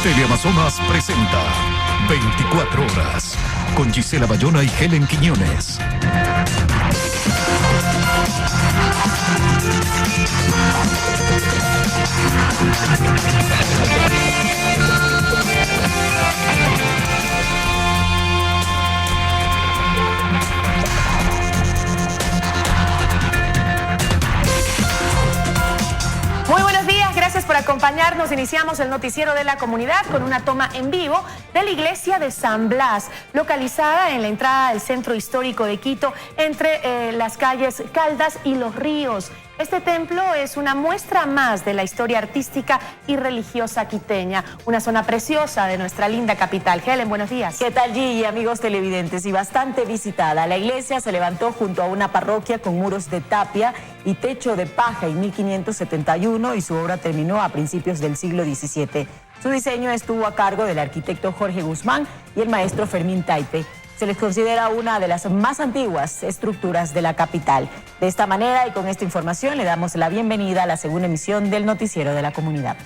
Teleamazonas presenta 24 horas con Gisela Bayona y Helen Quiñones. Muy buenos días, gracias por acompañarnos. Iniciamos el noticiero de la comunidad con una toma en vivo de la iglesia de San Blas, localizada en la entrada del centro histórico de Quito, entre las calles Caldas y Los Ríos. Este templo es una muestra más de la historia artística y religiosa quiteña, una zona preciosa de nuestra linda capital. Helen, buenos días. ¿Qué tal, Gigi, amigos televidentes? Y bastante visitada. La iglesia se levantó junto a una parroquia con muros de tapia y techo de paja en 1571 y su obra terminó a principios del siglo XVII. Su diseño estuvo a cargo del arquitecto Jorge Guzmán y el maestro Fermín Taipe. Se les considera una de las más antiguas estructuras de la capital. De esta manera y con esta información le damos la bienvenida a la segunda emisión del noticiero de la comunidad.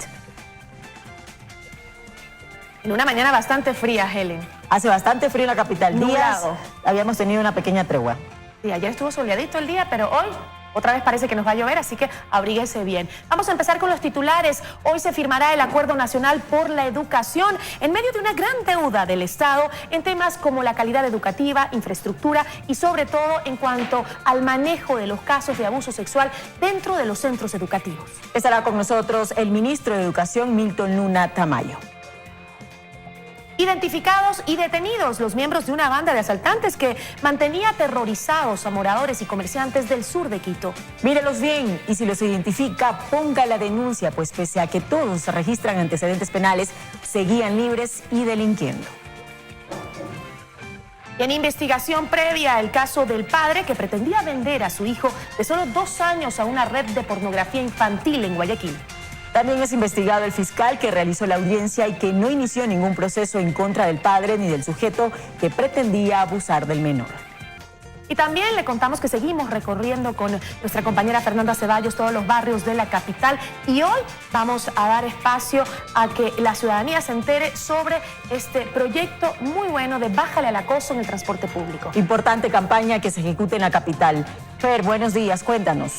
En una mañana bastante fría, Helen. Hace bastante frío en la capital. Días habíamos tenido una pequeña tregua. Sí, ayer estuvo soleadito el día, pero hoy otra vez parece que nos va a llover, así que abríguese bien. Vamos a empezar con los titulares. Hoy se firmará el Acuerdo Nacional por la Educación en medio de una gran deuda del Estado en temas como la calidad educativa, infraestructura y sobre todo en cuanto al manejo de los casos de abuso sexual dentro de los centros educativos. Estará con nosotros el ministro de Educación, Milton Luna Tamayo. Identificados y detenidos los miembros de una banda de asaltantes que mantenía aterrorizados a moradores y comerciantes del sur de Quito. Mírelos bien y si los identifica, ponga la denuncia, pues pese a que todos registran antecedentes penales, seguían libres y delinquiendo. Y en investigación previa, el caso del padre que pretendía vender a su hijo de solo 2 años a una red de pornografía infantil en Guayaquil. También es investigado el fiscal que realizó la audiencia y que no inició ningún proceso en contra del padre ni del sujeto que pretendía abusar del menor. Y también le contamos que seguimos recorriendo con nuestra compañera Fernanda Ceballos todos los barrios de la capital y hoy vamos a dar espacio a que la ciudadanía se entere sobre este proyecto muy bueno de Bájale al acoso en el transporte público. Importante campaña que se ejecuta en la capital. Fer, buenos días, cuéntanos.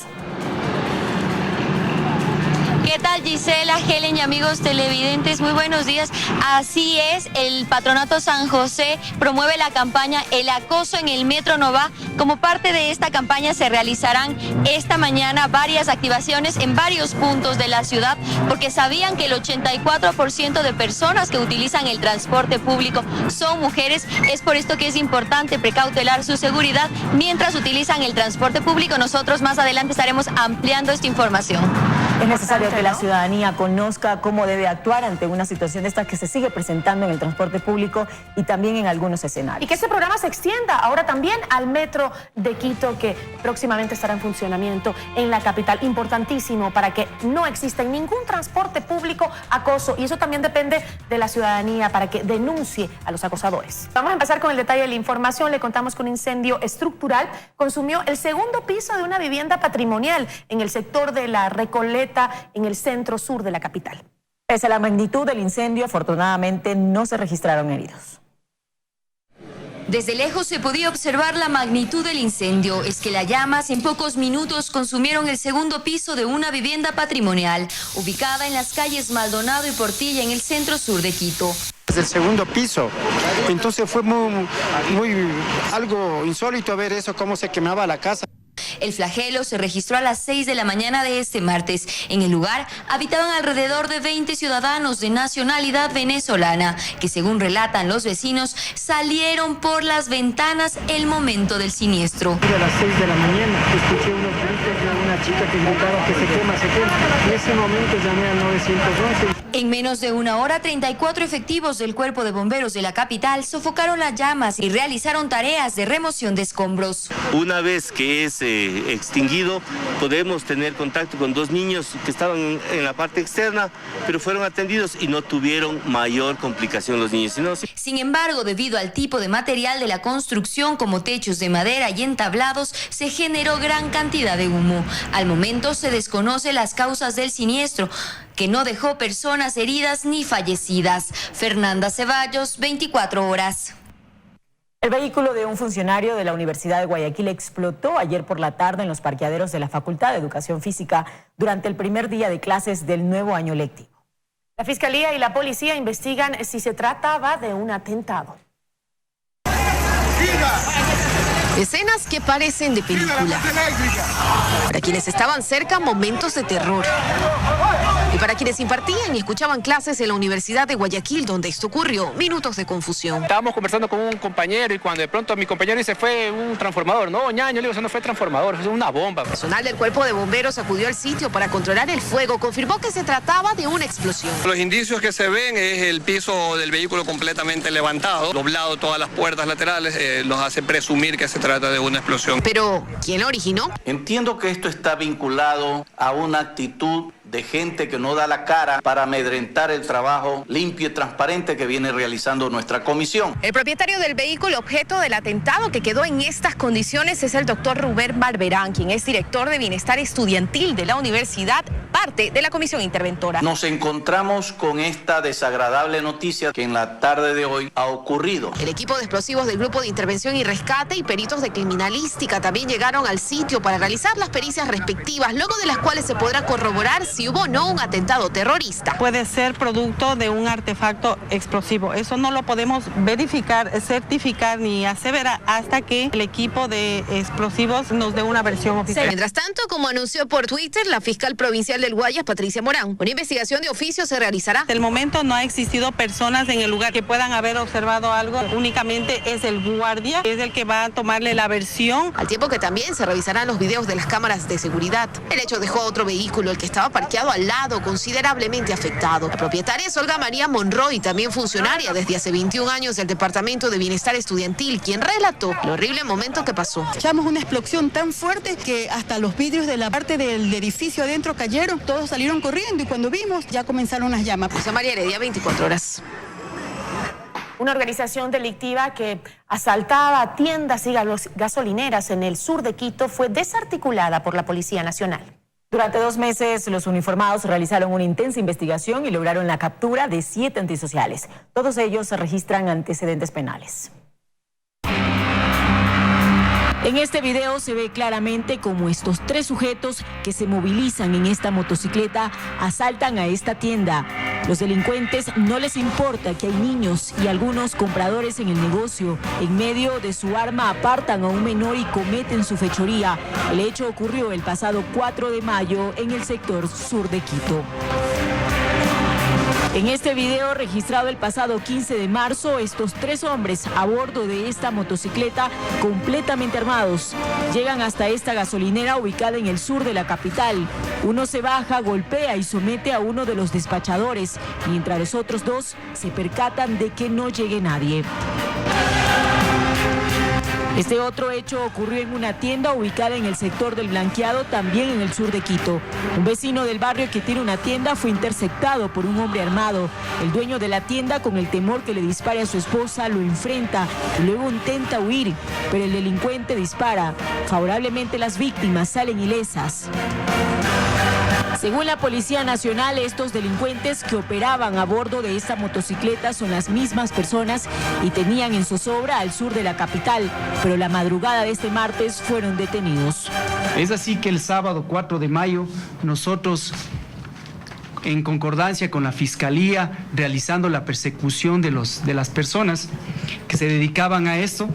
¿Qué tal, Gisela, Helen y amigos televidentes? Muy buenos días. Así es, el Patronato San José promueve la campaña El acoso en el Metro no va. Como parte de esta campaña se realizarán esta mañana varias activaciones en varios puntos de la ciudad porque sabían que el 84% de personas que utilizan el transporte público son mujeres. Es por esto que es importante precautelar su seguridad mientras utilizan el transporte público. Nosotros más adelante estaremos ampliando esta información. Es necesario que la ciudadanía conozca cómo debe actuar ante una situación de esta que se sigue presentando en el transporte público y también en algunos escenarios. Y que este programa se extienda ahora también al Metro de Quito, que próximamente estará en funcionamiento en la capital. Importantísimo para que no exista en ningún transporte público acoso. Y eso también depende de la ciudadanía para que denuncie a los acosadores. Vamos a empezar con el detalle de la información. Le contamos que un incendio estructural consumió el segundo piso de una vivienda patrimonial en el sector de La Recoleta, en el centro sur de la capital. Pese a la magnitud del incendio, afortunadamente no se registraron heridos. Desde lejos se podía observar la magnitud del incendio. Es que las llamas en pocos minutos consumieron el segundo piso de una vivienda patrimonial, ubicada en las calles Maldonado y Portilla, en el centro sur de Quito. Desde el segundo piso, entonces fue algo insólito ver eso, cómo se quemaba la casa. El flagelo se registró a las 6 de la mañana de este martes. En el lugar habitaban alrededor de 20 ciudadanos de nacionalidad venezolana, que según relatan los vecinos, salieron por las ventanas el momento del siniestro. A las 6 de la mañana escuché unos gritos de una chica que gritaba que se quema, se quema. En ese momento llamé al 911. En menos de una hora, 34 efectivos del Cuerpo de Bomberos de la capital sofocaron las llamas y realizaron tareas de remoción de escombros. Una vez que es extinguido, podemos tener contacto con 2 niños que estaban en la parte externa, pero fueron atendidos y no tuvieron mayor complicación los niños. Sin embargo, debido al tipo de material de la construcción, como techos de madera y entablados, se generó gran cantidad de humo. Al momento se desconoce las causas del siniestro, que no dejó personas heridas ni fallecidas. Fernanda Ceballos, 24 horas. El vehículo de un funcionario de la Universidad de Guayaquil explotó ayer por la tarde en los parqueaderos de la Facultad de Educación Física durante el primer día de clases del nuevo año lectivo. La Fiscalía y la Policía investigan si se trataba de un atentado. Escenas que parecen de película. Para quienes estaban cerca, momentos de terror. Y para quienes impartían y escuchaban clases en la Universidad de Guayaquil, donde esto ocurrió, minutos de confusión. Estábamos conversando con un compañero y cuando de pronto mi compañero dice fue un transformador. No, ñaño, le digo, eso no fue transformador, fue una bomba. Personal del Cuerpo de Bomberos acudió al sitio para controlar el fuego. Confirmó que se trataba de una explosión. Los indicios que se ven es el piso del vehículo completamente levantado, doblado todas las puertas laterales, nos hace presumir que se trata de una explosión. Pero, ¿quién la originó? Entiendo que esto está vinculado a una actitud de gente que no da la cara para amedrentar el trabajo limpio y transparente que viene realizando nuestra comisión. El propietario del vehículo objeto del atentado que quedó en estas condiciones es el doctor Rubén Barberán, quien es director de Bienestar Estudiantil de la universidad, parte de la comisión interventora. Nos encontramos con esta desagradable noticia que en la tarde de hoy ha ocurrido. El equipo de explosivos del Grupo de Intervención y Rescate y peritos de criminalística también llegaron al sitio para realizar las pericias respectivas, luego de las cuales se podrá corroborar si hubo o no un atentado terrorista. Puede ser producto de un artefacto explosivo. Eso no lo podemos verificar, certificar ni aseverar hasta que el equipo de explosivos nos dé una versión oficial. Mientras tanto, como anunció por Twitter la fiscal provincial del Guayas, Patricia Morán, una investigación de oficio se realizará. Hasta el momento no ha existido personas en el lugar que puedan haber observado algo. Únicamente es el guardia, que es el que va a tomarle la versión. Al tiempo que también se revisarán los videos de las cámaras de seguridad. El hecho dejó otro vehículo, el que estaba parqueado al lado, considerablemente afectado. La propietaria es Olga María Monroy, también funcionaria desde hace 21 años del Departamento de Bienestar Estudiantil, quien relató el horrible momento que pasó. Escuchamos una explosión tan fuerte que hasta los vidrios de la parte del edificio adentro cayeron, todos salieron corriendo y cuando vimos ya comenzaron las llamas. José María Heredia, 24 horas. Una organización delictiva que asaltaba tiendas y gasolineras en el sur de Quito fue desarticulada por la Policía Nacional. Durante 2 meses, los uniformados realizaron una intensa investigación y lograron la captura de 7 antisociales. Todos ellos se registran antecedentes penales. En este video se ve claramente cómo estos 3 sujetos que se movilizan en esta motocicleta asaltan a esta tienda. Los delincuentes no les importa que hay niños y algunos compradores en el negocio. En medio de su arma apartan a un menor y cometen su fechoría. El hecho ocurrió el pasado 4 de mayo en el sector sur de Quito. En este video registrado el pasado 15 de marzo, estos 3 hombres a bordo de esta motocicleta completamente armados llegan hasta esta gasolinera ubicada en el sur de la capital. Uno se baja, golpea y somete a uno de los despachadores, mientras los otros 2 se percatan de que no llegue nadie. Este otro hecho ocurrió en una tienda ubicada en el sector del Blanqueado, también en el sur de Quito. Un vecino del barrio que tiene una tienda fue interceptado por un hombre armado. El dueño de la tienda, con el temor que le dispare a su esposa, lo enfrenta y luego intenta huir, pero el delincuente dispara. Favorablemente, las víctimas salen ilesas. Según la Policía Nacional, estos delincuentes que operaban a bordo de esta motocicleta son las mismas personas y tenían en zozobra al sur de la capital, pero la madrugada de este martes fueron detenidos. Es así que el sábado 4 de mayo nosotros, en concordancia con la Fiscalía, realizando la persecución de las personas que se dedicaban a esto,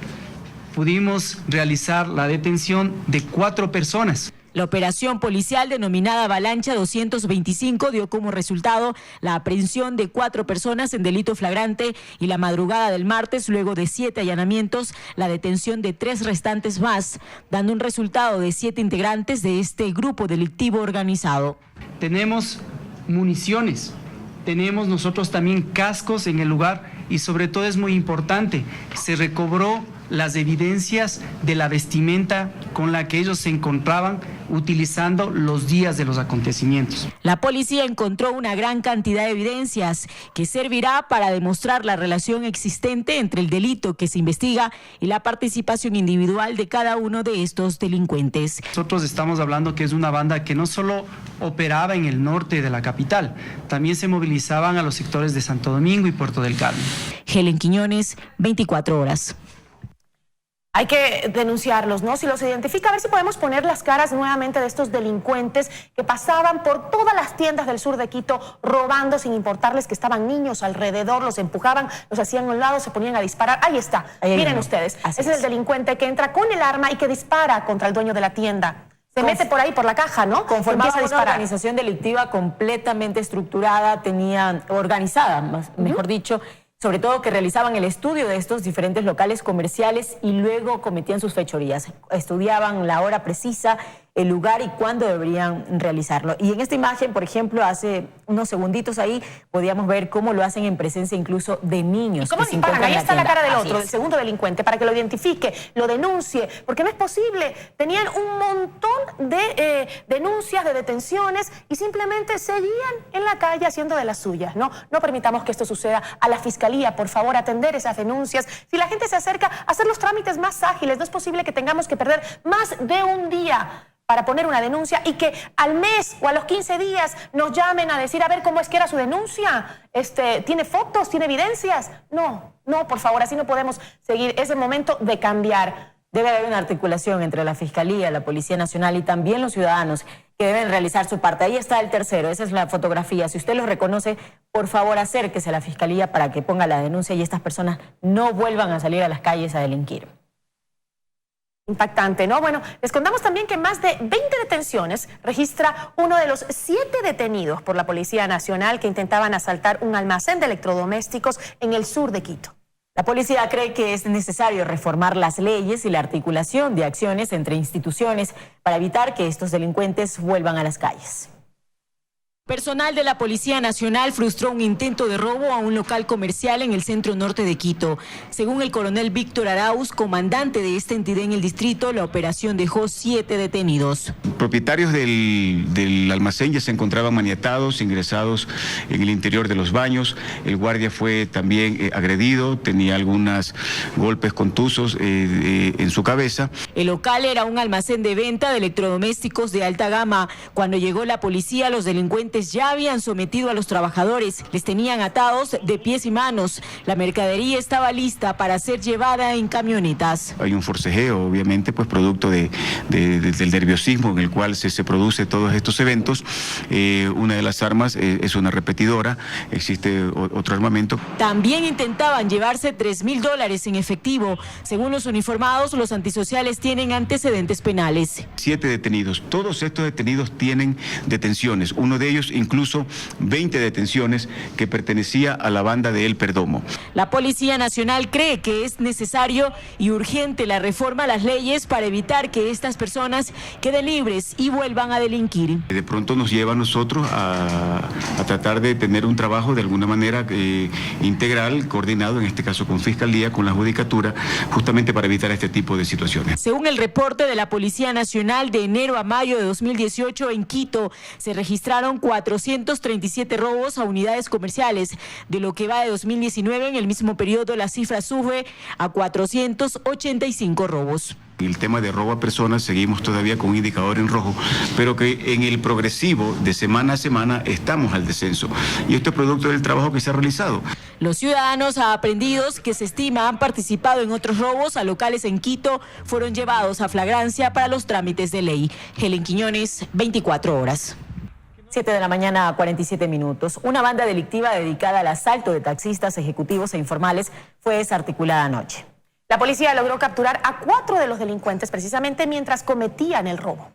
pudimos realizar la detención de 4 personas. La operación policial denominada Avalancha 225 dio como resultado la aprehensión de 4 personas en delito flagrante y la madrugada del martes, luego de 7 allanamientos, la detención de 3 restantes más, dando un resultado de 7 integrantes de este grupo delictivo organizado. Tenemos municiones, tenemos nosotros también cascos en el lugar y sobre todo es muy importante, se recobró las evidencias de la vestimenta con la que ellos se encontraban utilizando los días de los acontecimientos. La policía encontró una gran cantidad de evidencias que servirá para demostrar la relación existente entre el delito que se investiga y la participación individual de cada uno de estos delincuentes. Nosotros estamos hablando que es una banda que no solo operaba en el norte de la capital, también se movilizaban a los sectores de Santo Domingo y Puerto del Carmen. Helen Quiñones, 24 horas. Hay que denunciarlos, ¿no? Si los identifica, a ver si podemos poner las caras nuevamente de estos delincuentes que pasaban por todas las tiendas del sur de Quito robando sin importarles que estaban niños alrededor, los empujaban, los hacían a un lado, se ponían a disparar. Ahí está, miren ustedes, ese es el delincuente que entra con el arma y que dispara contra el dueño de la tienda. Se mete por ahí, por la caja, ¿no? Conformaba una organización delictiva completamente estructurada, organizada, mejor dicho, sobre todo que realizaban el estudio de estos diferentes locales comerciales y luego cometían sus fechorías. Estudiaban la hora precisa, el lugar y cuándo deberían realizarlo. Y en esta imagen, por ejemplo, hace unos segunditos ahí podíamos ver cómo lo hacen en presencia incluso de niños. ¿Y cómo disparan? Ahí está la cara del otro, del segundo delincuente, para que lo identifique, lo denuncie, porque no es posible. Tenían un montón de denuncias, de detenciones y simplemente seguían en la calle haciendo de las suyas, ¿no? No permitamos que esto suceda. A la fiscalía, por favor, atender esas denuncias. Si la gente se acerca, hacer los trámites más ágiles. No es posible que tengamos que perder más de un día para poner una denuncia y que al mes o a los 15 días nos llamen a decir a ver cómo es que era su denuncia. ¿Tiene fotos? ¿Tiene evidencias? No, por favor, así no podemos seguir. Es el momento de cambiar. Debe haber una articulación entre la Fiscalía, la Policía Nacional y también los ciudadanos que deben realizar su parte. Ahí está el tercero, esa es la fotografía. Si usted lo reconoce, por favor acérquese a la Fiscalía para que ponga la denuncia y estas personas no vuelvan a salir a las calles a delinquir. Impactante, ¿no? Bueno, les contamos también que más de 20 detenciones registra uno de los 7 detenidos por la Policía Nacional que intentaban asaltar un almacén de electrodomésticos en el sur de Quito. La policía cree que es necesario reformar las leyes y la articulación de acciones entre instituciones para evitar que estos delincuentes vuelvan a las calles. Personal de la Policía Nacional frustró un intento de robo a un local comercial en el centro norte de Quito. Según el coronel Víctor Arauz, comandante de esta entidad en el distrito, la operación dejó 7 detenidos. Propietarios del almacén ya se encontraban maniatados, ingresados en el interior de los baños. El guardia fue también agredido, tenía algunos golpes contusos en su cabeza. El local era un almacén de venta de electrodomésticos de alta gama. Cuando llegó la policía, los delincuentes ya habían sometido a los trabajadores, les tenían atados de pies y manos. La mercadería estaba lista para ser llevada en camionetas. Hay un forcejeo, obviamente, pues producto del nerviosismo en el cual se produce todos estos eventos. Una de las armas es una repetidora, existe otro armamento. También intentaban llevarse $3,000 en efectivo. Según los uniformados, los antisociales tienen antecedentes penales. 7 detenidos, todos estos detenidos tienen detenciones, uno de ellos incluso 20 detenciones que pertenecía a la banda de El Perdomo. La Policía Nacional cree que es necesario y urgente la reforma a las leyes para evitar que estas personas queden libres y vuelvan a delinquir. De pronto nos lleva a nosotros a tratar de tener un trabajo de alguna manera integral, coordinado, en este caso con Fiscalía, con la Judicatura, justamente para evitar este tipo de situaciones. Según el reporte de la Policía Nacional, de enero a mayo de 2018 en Quito se registraron 437 robos a unidades comerciales. De lo que va de 2019, en el mismo periodo la cifra sube a 485 robos. El tema de robo a personas seguimos todavía con un indicador en rojo, pero que en el progresivo de semana a semana estamos al descenso. Y esto es producto del trabajo que se ha realizado. Los ciudadanos aprendidos que se estima han participado en otros robos a locales en Quito fueron llevados a flagrancia para los trámites de ley. Helen Quiñones, 24 horas. 7 de la mañana, 47 minutos. Una banda delictiva dedicada al asalto de taxistas, ejecutivos e informales fue desarticulada anoche. La policía logró capturar a 4 de los delincuentes precisamente mientras cometían el robo.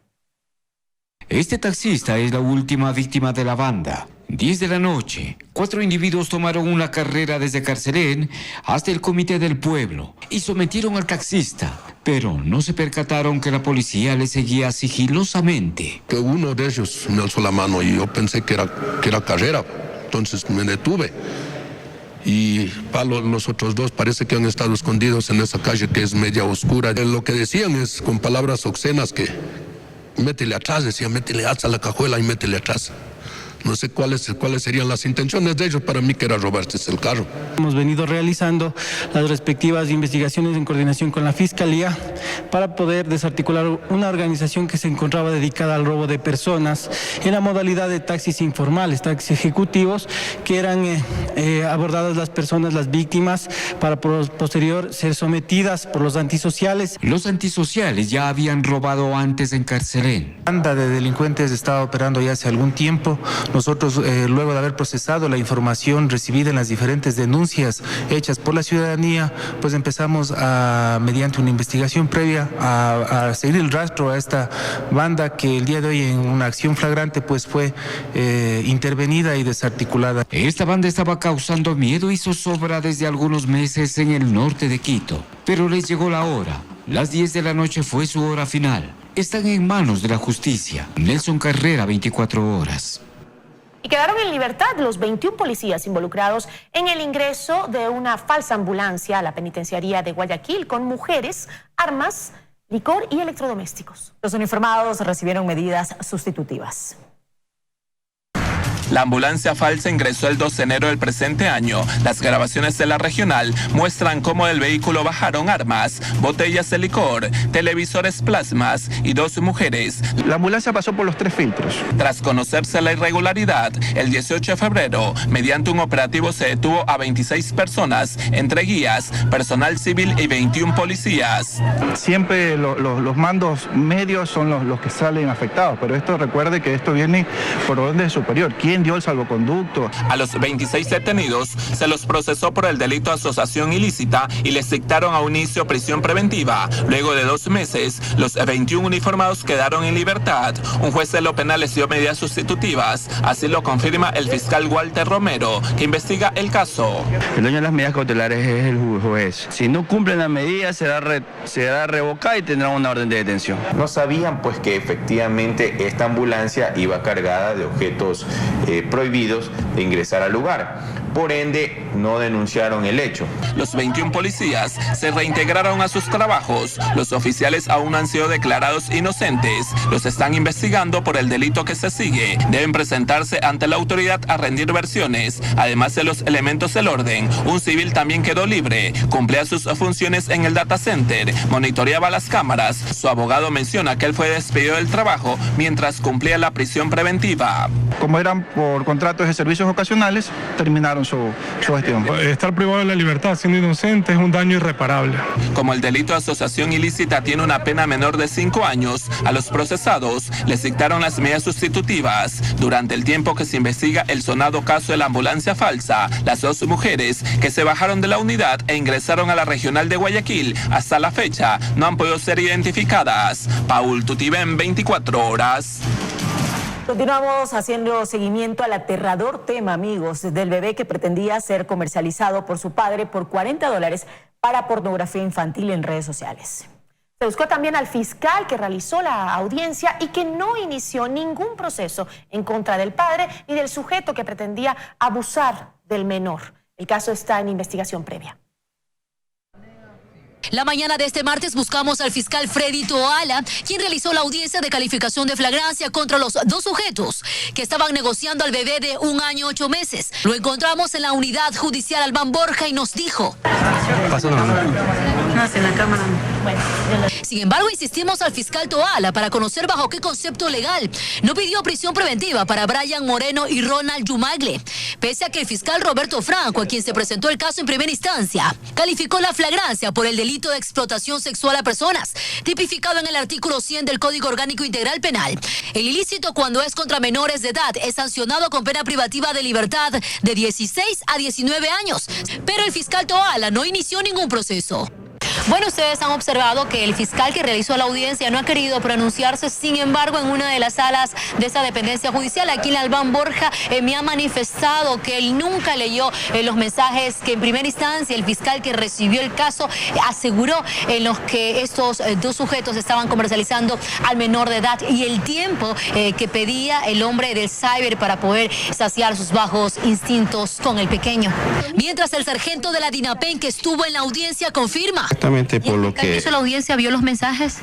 Este taxista es la última víctima de la banda. 10 de la noche, 4 individuos tomaron una carrera desde Carcelén hasta el Comité del Pueblo y sometieron al taxista, pero no se percataron que la policía le seguía sigilosamente. Que uno de ellos me alzó la mano y yo pensé que era carrera, entonces me detuve. Y para los otros 2 parece que han estado escondidos en esa calle que es media oscura. Lo que decían es con palabras obscenas que métele atrás, decía, métele, alza la cajuela y métele atrás. No sé cuáles serían las intenciones de ellos, para mí que era robarse el carro. Hemos venido realizando las respectivas investigaciones en coordinación con la Fiscalía para poder desarticular una organización que se encontraba dedicada al robo de personas en la modalidad de taxis informales, taxis ejecutivos, que eran abordadas las personas, las víctimas, para posterior ser sometidas por los antisociales. Los antisociales ya habían robado antes en Carcelén. La banda de delincuentes estaba operando ya hace algún tiempo. Nosotros, luego de haber procesado la información recibida en las diferentes denuncias hechas por la ciudadanía, pues empezamos mediante una investigación previa a seguir el rastro a esta banda que el día de hoy en una acción flagrante pues fue intervenida y desarticulada. Esta banda estaba causando miedo y zozobra desde algunos meses en el norte de Quito, pero les llegó la hora. Las 10 de la noche fue su hora final. Están en manos de la justicia. Nelson Carrera, 24 horas. Y quedaron en libertad los 21 policías involucrados en el ingreso de una falsa ambulancia a la penitenciaría de Guayaquil con mujeres, armas, licor y electrodomésticos. Los uniformados recibieron medidas sustitutivas. La ambulancia falsa ingresó el 2 de enero del presente año. Las grabaciones de la regional muestran cómo del vehículo bajaron armas, botellas de licor, televisores plasmas y 2 mujeres. La ambulancia pasó por los 3 filtros. Tras conocerse la irregularidad, el 18 de febrero, mediante un operativo se detuvo a 26 personas, entre guías, personal civil y 21 policías. Siempre los mandos medios son los que salen afectados, pero esto recuerde que esto viene por orden superior. ¿Quién dio el salvoconducto? A los 26 detenidos se los procesó por el delito de asociación ilícita y les dictaron a un inicio prisión preventiva. Luego de 2 meses, los 21 uniformados quedaron en libertad. Un juez de lo penal les dio medidas sustitutivas. Así lo confirma el fiscal Walter Romero, que investiga el caso. El dueño de las medidas cautelares es el juez. Si no cumplen las medidas, será revocada y tendrán una orden de detención. No sabían pues que efectivamente esta ambulancia iba cargada de objetos prohibidos de ingresar al lugar. Por ende, no denunciaron el hecho. Los 21 policías se reintegraron a sus trabajos. Los oficiales aún han sido declarados inocentes. Los están investigando por el delito que se sigue. Deben presentarse ante la autoridad a rendir versiones. Además de los elementos del orden, un civil también quedó libre. Cumplía sus funciones en el data center. Monitoreaba las cámaras. Su abogado menciona que él fue despedido del trabajo mientras cumplía la prisión preventiva. Como eran por contratos de servicios ocasionales, terminaron su gestión. Estar privado de la libertad siendo inocente es un daño irreparable. Como el delito de asociación ilícita tiene una pena menor de 5 años, a los procesados les dictaron las medidas sustitutivas. Durante el tiempo que se investiga el sonado caso de la ambulancia falsa, las 2 mujeres que se bajaron de la unidad e ingresaron a la regional de Guayaquil, hasta la fecha no han podido ser identificadas. Paul Tutibén, 24 horas. Continuamos haciendo seguimiento al aterrador tema, amigos, del bebé que pretendía ser comercializado por su padre por $40 para pornografía infantil en redes sociales. Se buscó también al fiscal que realizó la audiencia y que no inició ningún proceso en contra del padre ni del sujeto que pretendía abusar del menor. El caso está en investigación previa. La mañana de este martes buscamos al fiscal Freddy Toala, quien realizó la audiencia de calificación de flagrancia contra los 2 sujetos que estaban negociando al bebé de 1 año 8 meses. Lo encontramos en la unidad judicial Albán Borja y nos dijo: en la cámara. Sin embargo, insistimos al fiscal Toala para conocer bajo qué concepto legal no pidió prisión preventiva para Brian Moreno y Ronald Yumagle, pese a que el fiscal Roberto Franco, a quien se presentó el caso en primera instancia, calificó la flagrancia por el delito de explotación sexual a personas, tipificado en el artículo 100 del Código Orgánico Integral Penal. El ilícito, cuando es contra menores de edad, es sancionado con pena privativa de libertad de 16 a 19 años, pero el fiscal Toala no inició ningún proceso. Bueno, ustedes han observado que el fiscal que realizó la audiencia no ha querido pronunciarse. Sin embargo, en una de las salas de esa dependencia judicial, aquí en Albán Borja, me ha manifestado que él nunca leyó los mensajes que en primera instancia el fiscal que recibió el caso aseguró en los que estos 2 sujetos estaban comercializando al menor de edad y el tiempo que pedía el hombre del cyber para poder saciar sus bajos instintos con el pequeño. Mientras el sargento de la DINAPEN que estuvo en la audiencia confirma. Exactamente por lo que hizo la audiencia, ¿vio los mensajes?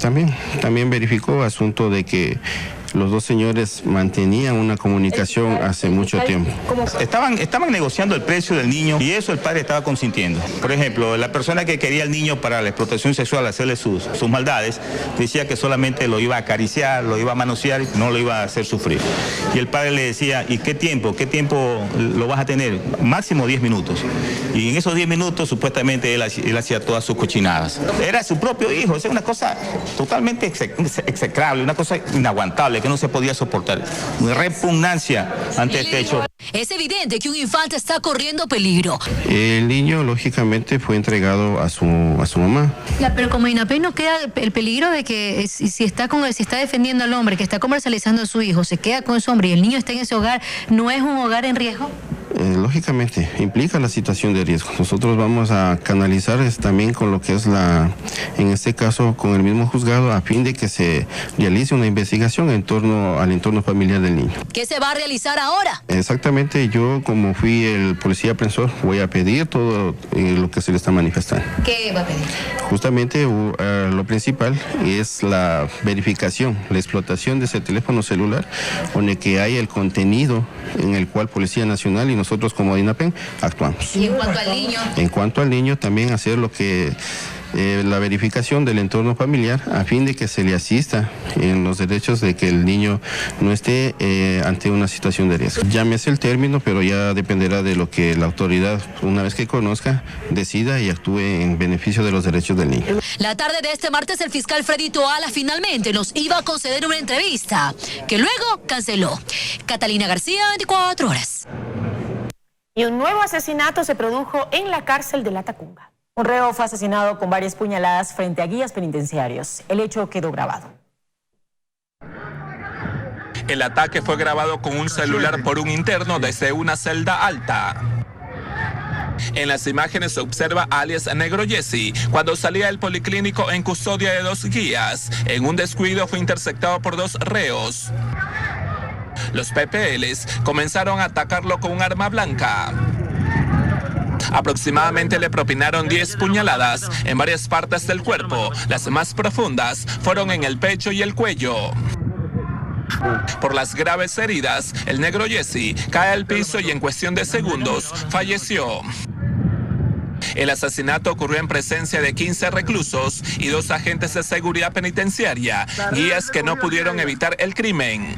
También verificó asunto de que los dos señores mantenían una comunicación hace mucho tiempo. Estaban negociando el precio del niño y eso el padre estaba consintiendo. Por ejemplo, la persona que quería al niño para la explotación sexual, hacerle sus maldades, decía que solamente lo iba a acariciar, lo iba a manosear, no lo iba a hacer sufrir. Y el padre le decía, ¿y qué tiempo lo vas a tener? Máximo 10 minutos. Y en esos 10 minutos supuestamente él hacía todas sus cochinadas. Era su propio hijo, es una cosa totalmente execrable, una cosa inaguantable que no se podía soportar. Una repugnancia ante este hecho. Es evidente que un infante está corriendo peligro. El niño, lógicamente, fue entregado a su mamá. Pero como INAPEC no queda el peligro de que si está defendiendo al hombre, que está comercializando a su hijo, se queda con ese hombre y el niño está en ese hogar, ¿no es un hogar en riesgo? Lógicamente, implica la situación de riesgo. Nosotros vamos a canalizar también con lo que es en este caso, con el mismo juzgado, a fin de que se realice una investigación al entorno familiar del niño. ¿Qué se va a realizar ahora? Exactamente, yo como fui el policía aprensor, voy a pedir todo lo que se le está manifestando. ¿Qué va a pedir? Justamente lo principal es la verificación, la explotación de ese teléfono celular, donde que hay el contenido en el cual Policía Nacional y nosotros como INAPEC actuamos. ¿Y en cuanto al niño? En cuanto al niño, también hacer lo que la verificación del entorno familiar a fin de que se le asista en los derechos de que el niño no esté ante una situación de riesgo. Llámese el término, pero ya dependerá de lo que la autoridad, una vez que conozca, decida y actúe en beneficio de los derechos del niño. La tarde de este martes, el fiscal Freddy Toala finalmente nos iba a conceder una entrevista, que luego canceló. Catalina García, 24 horas. Y un nuevo asesinato se produjo en la cárcel de La Tacunga. Un reo fue asesinado con varias puñaladas frente a guías penitenciarios. El hecho quedó grabado. El ataque fue grabado con un celular por un interno desde una celda alta. En las imágenes se observa a alias Negro Jesse cuando salía del policlínico en custodia de dos guías. En un descuido fue interceptado por dos reos. Los PPLs comenzaron a atacarlo con un arma blanca. Aproximadamente le propinaron 10 puñaladas en varias partes del cuerpo. Las más profundas fueron en el pecho y el cuello. Por las graves heridas, el Negro Jesse cae al piso y en cuestión de segundos falleció. El asesinato ocurrió en presencia de 15 reclusos y 2 agentes de seguridad penitenciaria, guías que no pudieron evitar el crimen.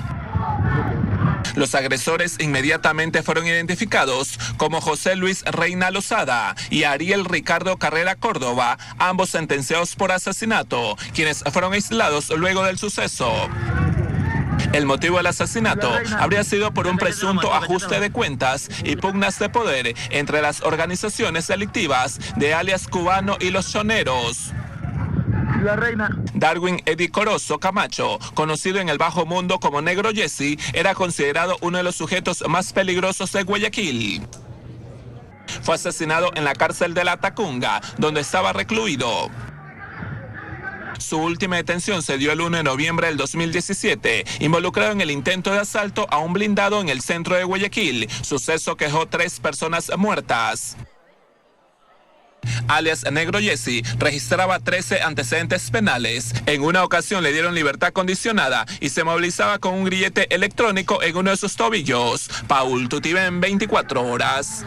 Los agresores inmediatamente fueron identificados como José Luis Reina Lozada y Ariel Ricardo Carrera Córdoba, ambos sentenciados por asesinato, quienes fueron aislados luego del suceso. El motivo del asesinato habría sido por un presunto ajuste de cuentas y pugnas de poder entre las organizaciones delictivas de alias Cubano y Los Choneros. Darwin Eddie Corozo Camacho, conocido en el bajo mundo como Negro Jesse, era considerado uno de los sujetos más peligrosos de Guayaquil. Fue asesinado en la cárcel de La Tacunga, donde estaba recluido. Su última detención se dio el 1 de noviembre del 2017, involucrado en el intento de asalto a un blindado en el centro de Guayaquil, suceso que dejó 3 personas muertas. Alias Negro Jesse registraba 13 antecedentes penales. En una ocasión le dieron libertad condicionada y se movilizaba con un grillete electrónico en uno de sus tobillos. Paul Tutibén, 24 horas.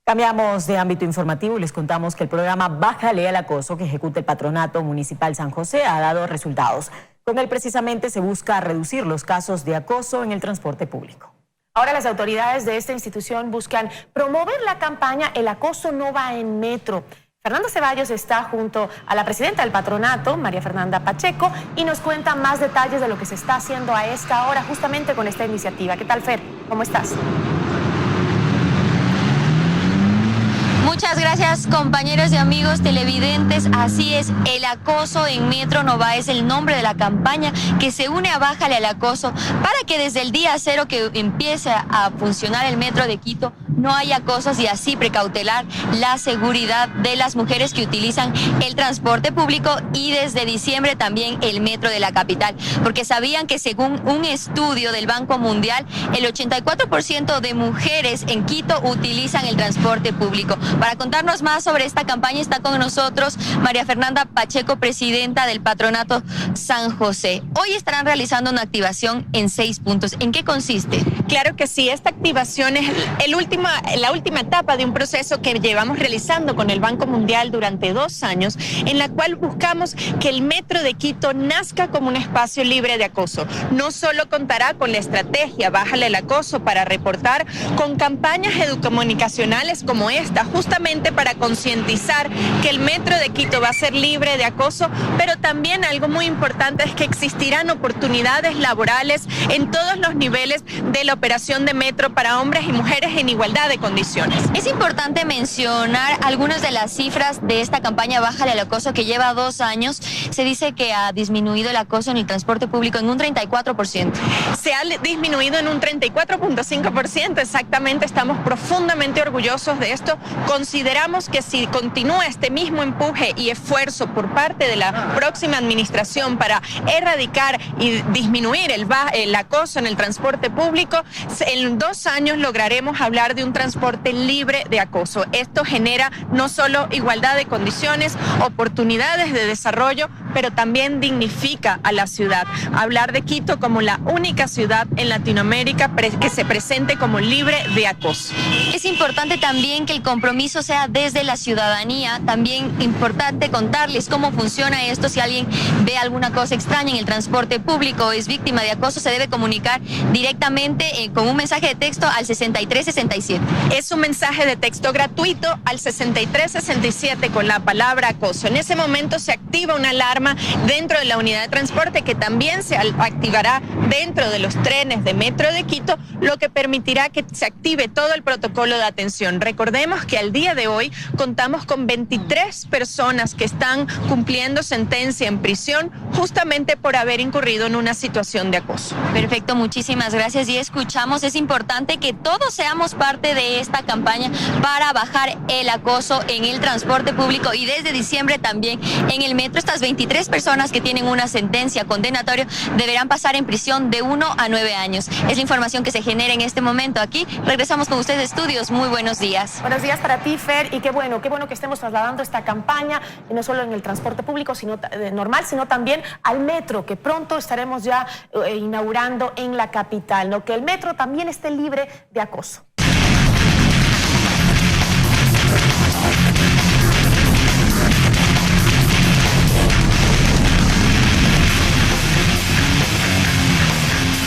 Cambiamos de ámbito informativo y les contamos que el programa Bájale al acoso que ejecuta el Patronato Municipal San José ha dado resultados. Con él precisamente se busca reducir los casos de acoso en el transporte público. Ahora las autoridades de esta institución buscan promover la campaña El acoso no va en metro. Fernanda Ceballos está junto a la presidenta del patronato, María Fernanda Pacheco, y nos cuenta más detalles de lo que se está haciendo a esta hora justamente con esta iniciativa. ¿Qué tal, Fer? ¿Cómo estás? Muchas gracias, compañeros y amigos televidentes. Así es, el acoso en Metro no va es el nombre de la campaña que se une a Bájale al acoso para que desde el día cero que empiece a funcionar el Metro de Quito no haya acosos y así precautelar la seguridad de las mujeres que utilizan el transporte público y desde diciembre también el Metro de la capital, porque sabían que según un estudio del Banco Mundial, el 84% de mujeres en Quito utilizan el transporte público. Para Para contarnos más sobre esta campaña está con nosotros María Fernanda Pacheco, presidenta del Patronato San José. Hoy estarán realizando una activación en 6 puntos. ¿En qué consiste? Claro que sí, esta activación es la última etapa de un proceso que llevamos realizando con el Banco Mundial durante 2 años, en la cual buscamos que el Metro de Quito nazca como un espacio libre de acoso. No solo contará con la estrategia Bájale el acoso para reportar, con campañas educomunicacionales como esta, justamente para concientizar que el Metro de Quito va a ser libre de acoso, pero también algo muy importante es que existirán oportunidades laborales en todos los niveles de la operación de metro para hombres y mujeres en igualdad de condiciones. Es importante mencionar algunas de las cifras de esta campaña Bájale al acoso, que lleva 2 años. Se dice que ha disminuido el acoso en el transporte público en un 34%. Se ha disminuido en un 34.5%, exactamente. Estamos profundamente orgullosos de esto. Consideramos que si continúa este mismo empuje y esfuerzo por parte de la próxima administración para erradicar y disminuir el acoso en el transporte público, en 2 años lograremos hablar de un transporte libre de acoso. Esto genera no solo igualdad de condiciones, oportunidades de desarrollo, pero también dignifica a la ciudad. Hablar de Quito como la única ciudad en Latinoamérica que se presente como libre de acoso. Es importante también que el compromiso sea desde la ciudadanía. También importante contarles cómo funciona esto. Si alguien ve alguna cosa extraña en el transporte público o es víctima de acoso, se debe comunicar directamente con un mensaje de texto al 6367. Es un mensaje de texto gratuito al 6367 con la palabra acoso. En ese momento se activa una alarma dentro de la unidad de transporte, que también se activará dentro de los trenes de Metro de Quito, lo que permitirá que se active todo el protocolo de atención. Recordemos que al día de hoy contamos con 23 personas que están cumpliendo sentencia en prisión justamente por haber incurrido en una situación de acoso. Perfecto, muchísimas gracias. Y escuchamos, es importante que todos seamos parte de esta campaña para bajar el acoso en el transporte público, y desde diciembre también en el metro. Estas 23 personas que tienen una sentencia condenatoria deberán pasar en prisión de 1 a 9 años. Es la información que se genera en este momento aquí. Regresamos con ustedes, estudios. Muy buenos días. Buenos días para ti, Fer, y qué bueno que estemos trasladando esta campaña, y no solo en el transporte público normal, sino también al metro, que pronto estaremos ya inaugurando en la capital, ¿no? Que el metro también esté libre de acoso.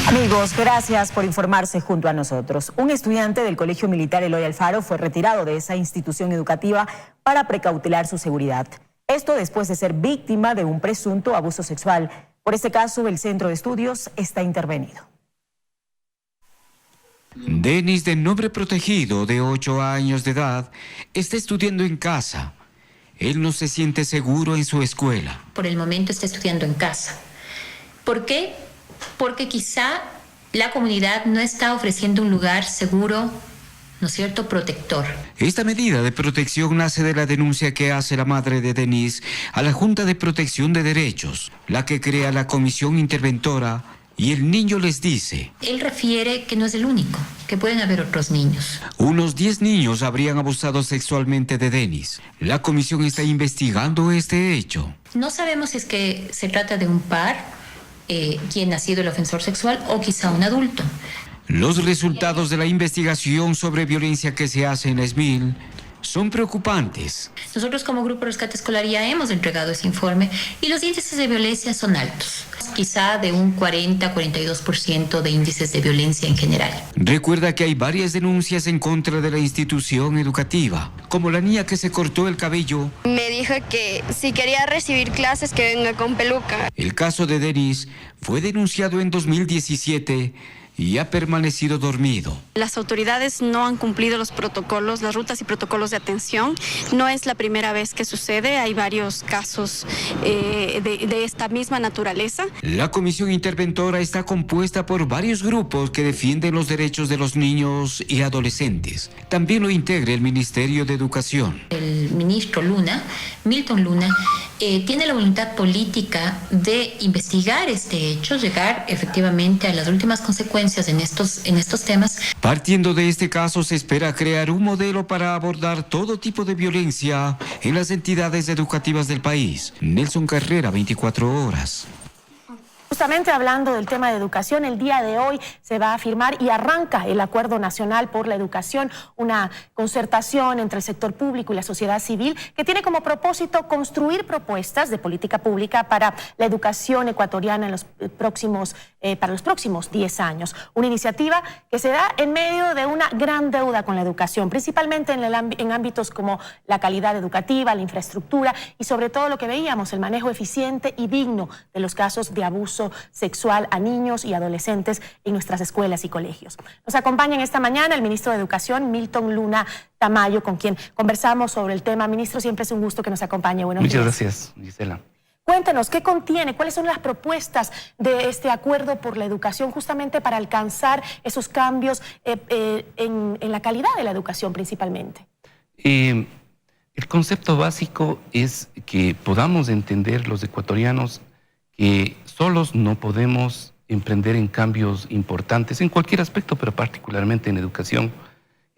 Amigos, gracias por informarse junto a nosotros. Un estudiante del Colegio Militar Eloy Alfaro fue retirado de esa institución educativa para precautelar su seguridad. Esto después de ser víctima de un presunto abuso sexual. Por este caso, el Centro de Estudios está intervenido. Denis, de nombre protegido, de 8 años de edad, está estudiando en casa. Él no se siente seguro en su escuela. Por el momento está estudiando en casa. ¿Por qué? Porque quizá la comunidad no está ofreciendo un lugar seguro, ¿no es cierto?, protector. Esta medida de protección nace de la denuncia que hace la madre de Denis a la Junta de Protección de Derechos, la que crea la comisión interventora, y el niño les dice: Él refiere que no es el único, que pueden haber otros niños. Unos 10 niños habrían abusado sexualmente de Denis. La comisión está investigando este hecho. No sabemos si es que se trata de un par, quien ha sido el ofensor sexual, o quizá un adulto. Los resultados de la investigación sobre violencia que se hace en ESMIL son preocupantes. Nosotros como Grupo Rescate Escolar ya hemos entregado ese informe y los índices de violencia son altos, quizá de un 40-42% de índices de violencia en general. Recuerda que hay varias denuncias en contra de la institución educativa, como la niña que se cortó el cabello. Me dijo que si quería recibir clases que venga con peluca. El caso de Denis fue denunciado en 2017 y ha permanecido dormido. Las autoridades no han cumplido los protocolos, las rutas y protocolos de atención. No es la primera vez que sucede, hay varios casos de esta misma naturaleza. La comisión interventora está compuesta por varios grupos que defienden los derechos de los niños y adolescentes. También lo integra el Ministerio de Educación. El ministro Luna, Milton Luna, tiene la voluntad política de investigar este hecho, llegar efectivamente a las últimas consecuencias en estos temas. Partiendo de este caso, se espera crear un modelo para abordar todo tipo de violencia en las entidades educativas del país. Nelson Carrera, 24 horas. Justamente hablando del tema de educación, el día de hoy se va a firmar y arranca el Acuerdo Nacional por la Educación, una concertación entre el sector público y la sociedad civil que tiene como propósito construir propuestas de política pública para la educación ecuatoriana para los próximos 10 años. Una iniciativa que se da en medio de una gran deuda con la educación, principalmente en ámbitos como la calidad educativa, la infraestructura y sobre todo lo que veíamos, el manejo eficiente y digno de los casos de abuso sexual a niños y adolescentes en nuestras escuelas y colegios. Nos acompaña esta mañana el ministro de Educación, Milton Luna Tamayo, con quien conversamos sobre el tema. Ministro, siempre es un gusto que nos acompañe. Buenos días. Muchas gracias, Gisela. Cuéntenos, ¿qué contiene? ¿Cuáles son las propuestas de este acuerdo por la educación justamente para alcanzar esos cambios en la calidad de la educación principalmente? El concepto básico es que podamos entender los ecuatorianos que solos no podemos emprender en cambios importantes en cualquier aspecto, pero particularmente en educación.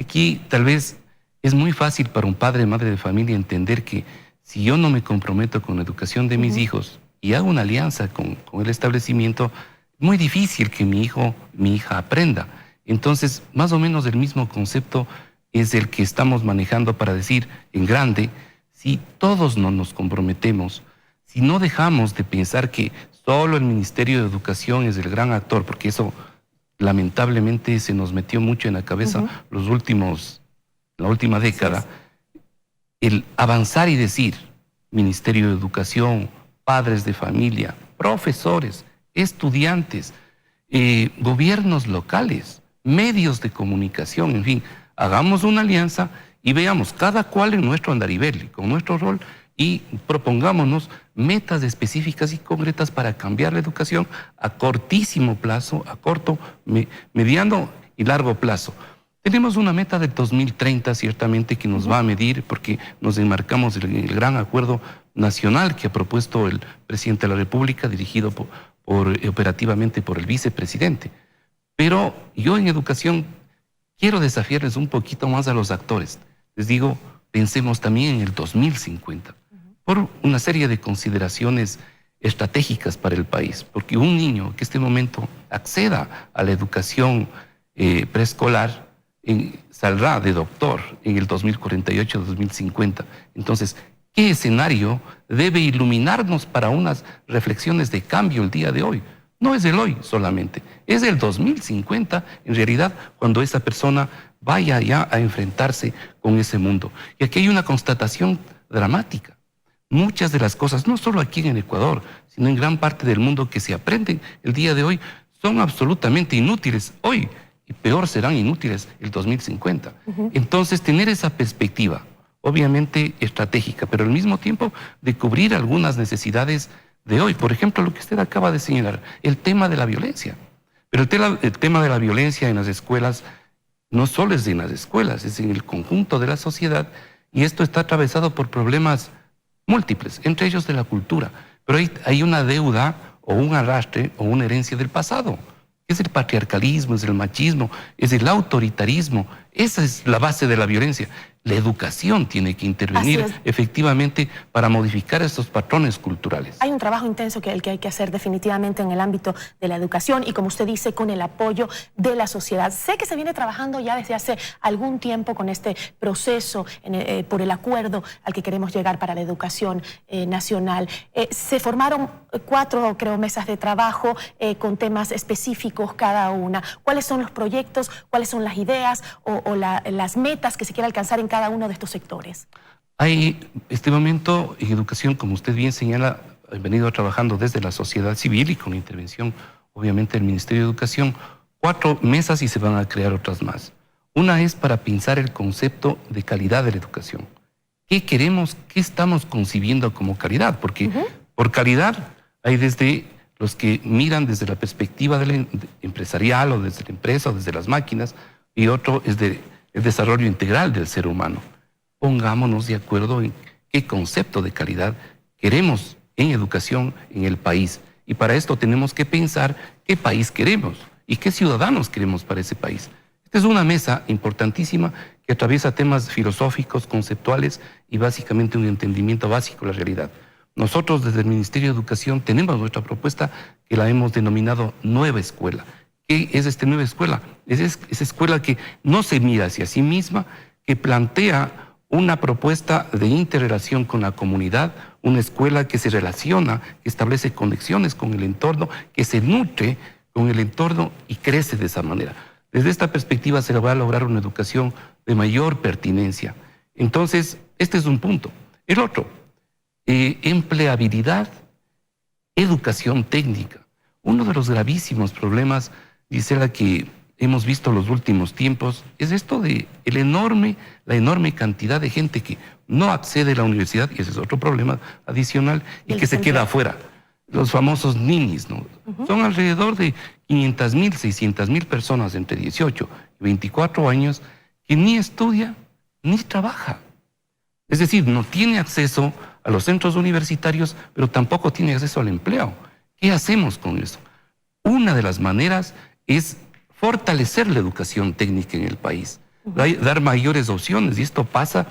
Aquí tal vez es muy fácil para un padre o madre de familia entender que si yo no me comprometo con la educación de mis hijos y hago una alianza con el establecimiento, es muy difícil que mi hijo, mi hija aprenda. Entonces, más o menos el mismo concepto es el que estamos manejando para decir en grande, si todos no nos comprometemos, si no dejamos de pensar que solo el Ministerio de Educación es el gran actor, porque eso lamentablemente se nos metió mucho en la cabeza la última década, el avanzar y decir Ministerio de Educación, padres de familia, profesores, estudiantes, gobiernos locales, medios de comunicación, en fin, hagamos una alianza y veamos cada cual en nuestro andarivel, con nuestro rol, y propongámonos metas específicas y concretas para cambiar la educación a cortísimo plazo, a corto, mediano y largo plazo. Tenemos una meta del 2030 ciertamente que nos va a medir porque nos enmarcamos en el gran acuerdo nacional que ha propuesto el presidente de la República, dirigido operativamente por el vicepresidente. Pero yo en educación quiero desafiarles un poquito más a los actores. Les digo, pensemos también en el 2050. Por una serie de consideraciones estratégicas para el país, porque un niño que en este momento acceda a la educación preescolar saldrá de doctor en el 2048-2050. Entonces, ¿qué escenario debe iluminarnos para unas reflexiones de cambio el día de hoy? No es el hoy solamente, es el 2050 en realidad cuando esa persona vaya ya a enfrentarse con ese mundo. Y aquí hay una constatación dramática. Muchas de las cosas, no solo aquí en Ecuador, sino en gran parte del mundo que se aprenden el día de hoy, son absolutamente inútiles hoy y peor serán inútiles el 2050. Entonces, tener esa perspectiva, obviamente estratégica, pero al mismo tiempo de cubrir algunas necesidades de hoy. Por ejemplo, lo que usted acaba de señalar, el tema de la violencia. Pero el tema de la violencia en las escuelas no solo es en las escuelas, es en el conjunto de la sociedad y esto está atravesado por problemas múltiples, entre ellos de la cultura. Pero hay una deuda o un arrastre o una herencia del pasado. Es el patriarcalismo, es el machismo, es el autoritarismo. Esa es la base de la violencia. La educación tiene que intervenir efectivamente para modificar estos patrones culturales. Hay un trabajo intenso que hay que hacer definitivamente en el ámbito de la educación y, como usted dice, con el apoyo de la sociedad. Sé que se viene trabajando ya desde hace algún tiempo con este proceso por el acuerdo al que queremos llegar para la educación nacional. Se formaron 4, creo, mesas de trabajo con temas específicos cada una. ¿Cuáles son los proyectos? ¿Cuáles son las ideas o las metas que se quiere alcanzar en cada uno de estos sectores? Hay, este momento, en educación, como usted bien señala, han venido trabajando desde la sociedad civil y con la intervención, obviamente, del Ministerio de Educación, 4 mesas y se van a crear otras más. Una es para pensar el concepto de calidad de la educación. ¿Qué queremos, qué estamos concibiendo como calidad? Porque por calidad hay desde los que miran desde la perspectiva empresarial o desde la empresa o desde las máquinas, y otro es el desarrollo integral del ser humano. Pongámonos de acuerdo en qué concepto de calidad queremos en educación en el país. Y para esto tenemos que pensar qué país queremos y qué ciudadanos queremos para ese país. Esta es una mesa importantísima que atraviesa temas filosóficos, conceptuales y básicamente un entendimiento básico de la realidad. Nosotros desde el Ministerio de Educación tenemos nuestra propuesta que la hemos denominado Nueva Escuela. ¿Qué es esta nueva escuela? Es esa escuela que no se mira hacia sí misma, que plantea una propuesta de interrelación con la comunidad, una escuela que se relaciona, que establece conexiones con el entorno, que se nutre con el entorno y crece de esa manera. Desde esta perspectiva se va a lograr una educación de mayor pertinencia. Entonces, este es un punto. El otro, empleabilidad, educación técnica. Uno de los gravísimos problemas, Gisela, que hemos visto en los últimos tiempos, es esto de la enorme cantidad de gente que no accede a la universidad, y ese es otro problema adicional, y que se queda afuera. Los famosos ninis, ¿no? Son alrededor de 500,000, 600,000 personas entre 18 y 24 años que ni estudia ni trabaja. Es decir, no tiene acceso a los centros universitarios, pero tampoco tiene acceso al empleo. ¿Qué hacemos con eso? Una de las maneras es fortalecer la educación técnica en el país, dar mayores opciones, y esto pasa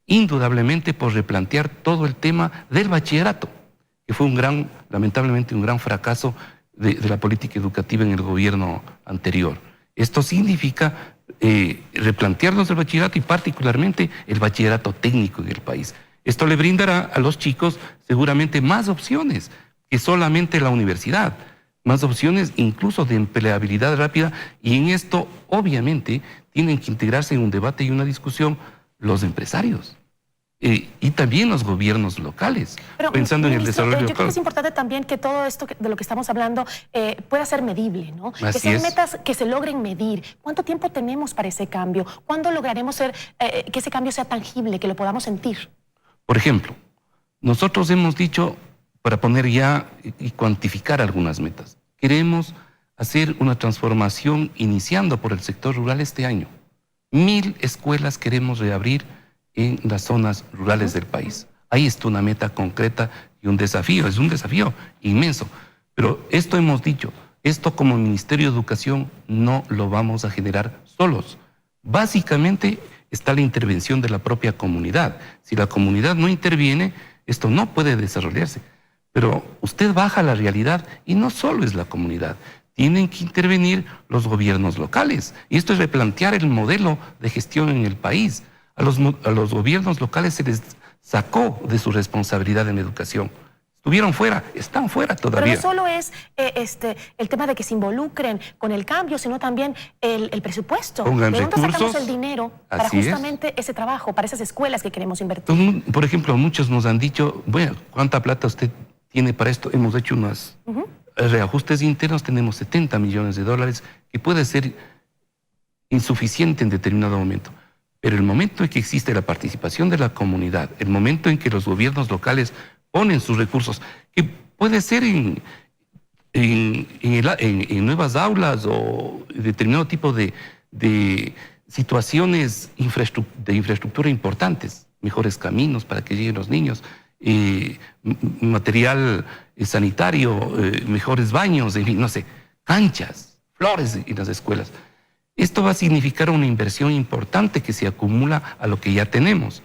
indudablemente por replantear todo el tema del bachillerato, que fue lamentablemente un gran fracaso de la política educativa en el gobierno anterior. Esto significa replantearnos el bachillerato y particularmente el bachillerato técnico en el país. Esto le brindará a los chicos seguramente más opciones que solamente la universidad, más opciones incluso de empleabilidad rápida, y en esto obviamente tienen que integrarse en un debate y una discusión los empresarios. Y también los gobiernos locales, pero, pensando en el desarrollo local. Yo creo que es importante también que todo esto de lo que estamos hablando pueda ser medible, ¿no? Así que sean es. metas que se logren medir. ¿Cuánto tiempo tenemos para ese cambio? ¿Cuándo lograremos que ese cambio sea tangible, que lo podamos sentir? Por ejemplo, nosotros hemos dicho, para poner ya y cuantificar algunas metas, queremos hacer una transformación iniciando por el sector rural este año. 1,000 escuelas queremos reabrir en las zonas rurales del país. Ahí está una meta concreta y un desafío, es un desafío inmenso. Pero esto hemos dicho, esto como Ministerio de Educación no lo vamos a generar solos. Básicamente está la intervención de la propia comunidad. Si la comunidad no interviene, esto no puede desarrollarse. Pero usted baja la realidad y no solo es la comunidad. Tienen que intervenir los gobiernos locales. Y esto es replantear el modelo de gestión en el país. A los gobiernos locales se les sacó de su responsabilidad en educación. Estuvieron fuera, están fuera todavía. Pero no solo es el tema de que se involucren con el cambio, sino también el presupuesto. Pongan ¿De dónde recursos, sacamos el dinero para justamente ese trabajo, para esas escuelas que queremos invertir? Por ejemplo, muchos nos han dicho, bueno, ¿cuánta plata usted tiene para esto? Hemos hecho unos reajustes internos, tenemos $70 millones, que puede ser insuficiente en determinado momento. Pero el momento en que existe la participación de la comunidad, el momento en que los gobiernos locales ponen sus recursos, que puede ser en nuevas aulas o determinado tipo de situaciones de infraestructura importantes, mejores caminos para que lleguen los niños, material sanitario, mejores baños, en fin, no sé, canchas, flores en las escuelas. Esto va a significar una inversión importante que se acumula a lo que ya tenemos.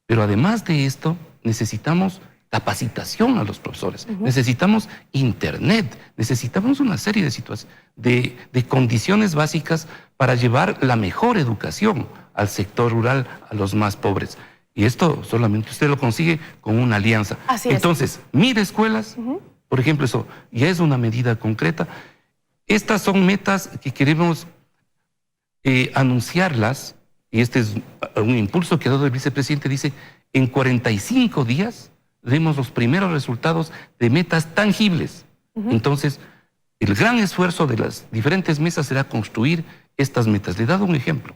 Pero además de esto, necesitamos capacitación a los profesores, necesitamos internet, necesitamos una serie de situaciones, de condiciones básicas para llevar la mejor educación al sector rural, a los más pobres. Y esto solamente usted lo consigue con una alianza. Así es. Entonces, 1,000 escuelas, por ejemplo, eso ya es una medida concreta. Estas son metas que queremos anunciarlas, y este es un impulso que ha dado el vicepresidente, dice, en 45 días demos los primeros resultados de metas tangibles. Entonces, el gran esfuerzo de las diferentes mesas será construir estas metas. Le he dado un ejemplo.